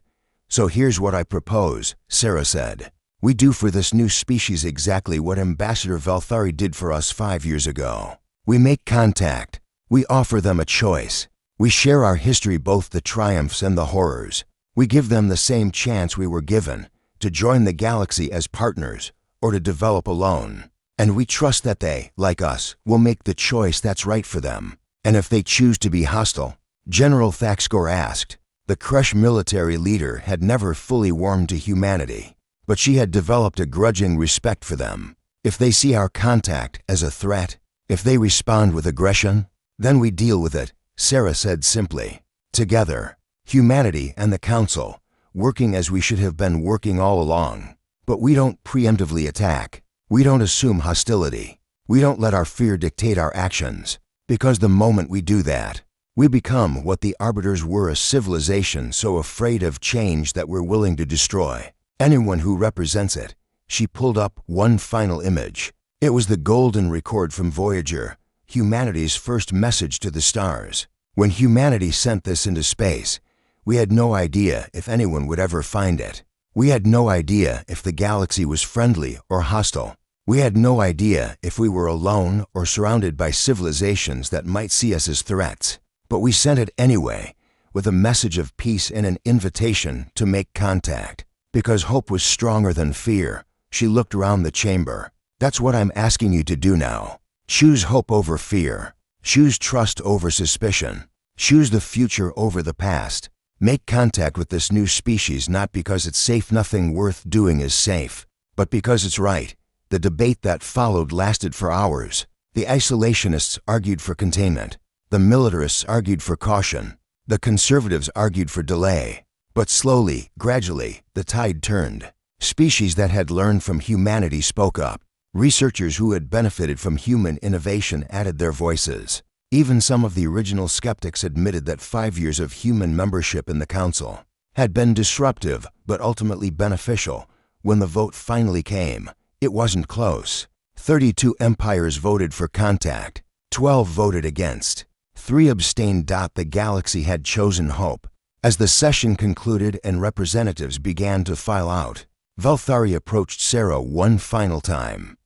So here's what I propose, Sarah said. We do for this new species exactly what Ambassador Valthari did for us 5 years ago. We make contact. We offer them a choice. We share our history, both the triumphs and the horrors. We give them the same chance we were given, to join the galaxy as partners, or to develop alone. And we trust that they, like us, will make the choice that's right for them. And if they choose to be hostile, General Thax'kor asked. The Kresh military leader had never fully warmed to humanity, but she had developed a grudging respect for them. If they see our contact as a threat, if they respond with aggression, then we deal with it, Sarah said simply. Together, humanity and the Council, working as we should have been working all along. But we don't preemptively attack. We don't assume hostility. We don't let our fear dictate our actions, because the moment we do that, we become what the Arbiters were, a civilization so afraid of change that we're willing to destroy anyone who represents it. She pulled up one final image. It was the golden record from Voyager, humanity's first message to the stars. When humanity sent this into space, we had no idea if anyone would ever find it. We had no idea if the galaxy was friendly or hostile. We had no idea if we were alone or surrounded by civilizations that might see us as threats. But we sent it anyway, with a message of peace and an invitation to make contact. Because hope was stronger than fear, she looked around the chamber. That's what I'm asking you to do now. Choose hope over fear. Choose trust over suspicion. Choose the future over the past. Make contact with this new species, not because it's safe. Nothing worth doing is safe, but because it's right. The debate that followed lasted for hours. The isolationists argued for containment. The militarists argued for caution. The conservatives argued for delay. But slowly, gradually, the tide turned. Species that had learned from humanity spoke up. Researchers who had benefited from human innovation added their voices. Even some of the original skeptics admitted that 5 years of human membership in the Council had been disruptive but ultimately beneficial. When the vote finally came, it wasn't close. 32 empires voted for contact. 12 voted against. 3 abstained. The galaxy had chosen hope. As the session concluded and representatives began to file out, Valthari approached Sarah one final time.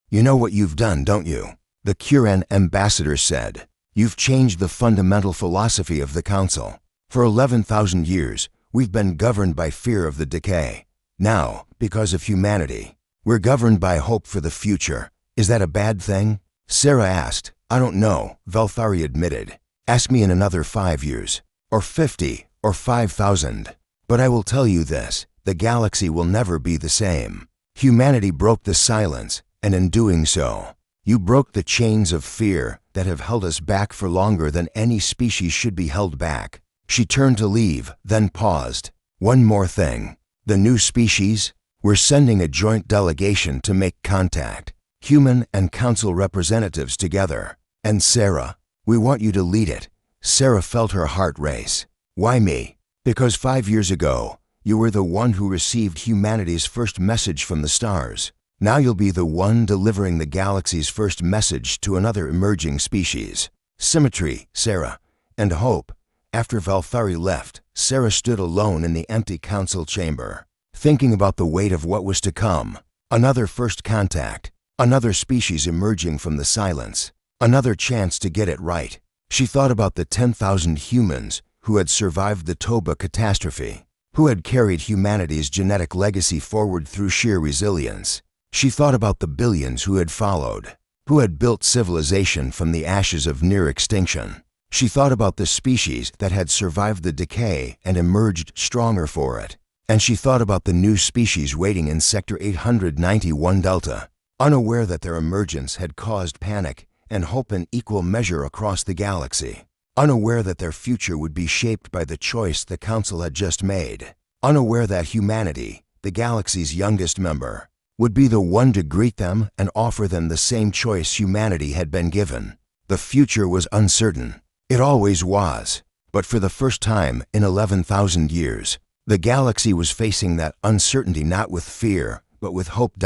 You know what you've done, don't you? The Kuran ambassador said. You've changed the fundamental philosophy of the Council. For 11,000 years, we've been governed by fear of the decay. Now, because of humanity, we're governed by hope for the future. Is that a bad thing? Sarah asked. I don't know, Valthari admitted. Ask me in another 5 years, or 50, or 5,000. But I will tell you this, the galaxy will never be the same. Humanity broke the silence, and in doing so, you broke the chains of fear that have held us back for longer than any species should be held back. She turned to leave, then paused. One more thing. The new species? We're sending a joint delegation to make contact. Human and Council representatives together. And Sarah, we want you to lead it. Sarah felt her heart race. Why me? Because 5 years ago, you were the one who received humanity's first message from the stars. Now you'll be the one delivering the galaxy's first message to another emerging species. Symmetry, Sarah, and hope. After Valthari left, Sarah stood alone in the empty Council chamber, thinking about the weight of what was to come. Another first contact, another species emerging from the silence, another chance to get it right. She thought about the 10,000 humans who had survived the Toba catastrophe, who had carried humanity's genetic legacy forward through sheer resilience. She thought about the billions who had followed, who had built civilization from the ashes of near extinction. She thought about the species that had survived the decay and emerged stronger for it. And she thought about the new species waiting in Sector 891 Delta, unaware that their emergence had caused panic and hope in equal measure across the galaxy, unaware that their future would be shaped by the choice the Council had just made, unaware that humanity, the galaxy's youngest member, would be the one to greet them and offer them the same choice humanity had been given. The future was uncertain. It always was. But for the first time in 11,000 years, the galaxy was facing that uncertainty not with fear, but with hope.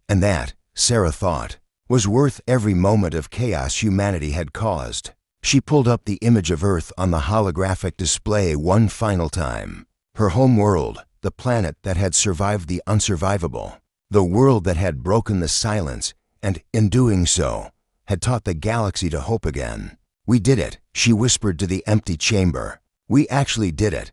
And that, Sarah thought, was worth every moment of chaos humanity had caused. She pulled up the image of Earth on the holographic display one final time. Her home world, the planet that had survived the unsurvivable, the world that had broken the silence and, in doing so, had taught the galaxy to hope again. "We did it," she whispered to the empty chamber. "We actually did it."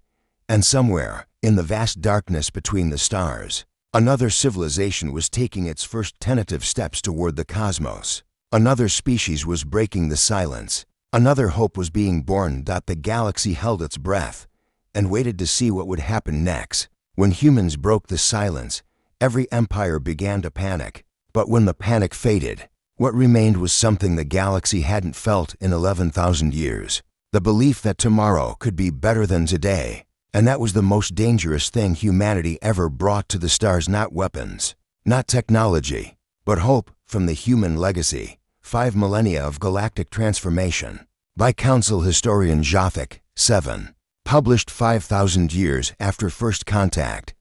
And somewhere, in the vast darkness between the stars, another civilization was taking its first tentative steps toward the cosmos. Another species was breaking the silence. Another hope was being born. The galaxy held its breath and waited to see what would happen next. When humans broke the silence, every empire began to panic. But when the panic faded, what remained was something the galaxy hadn't felt in 11,000 years. The belief that tomorrow could be better than today. And that was the most dangerous thing humanity ever brought to the stars. Not weapons, not technology, but hope from the human legacy. 5 millennia of galactic transformation. By Council historian Jacques 7. Published 5,000 years after first contact.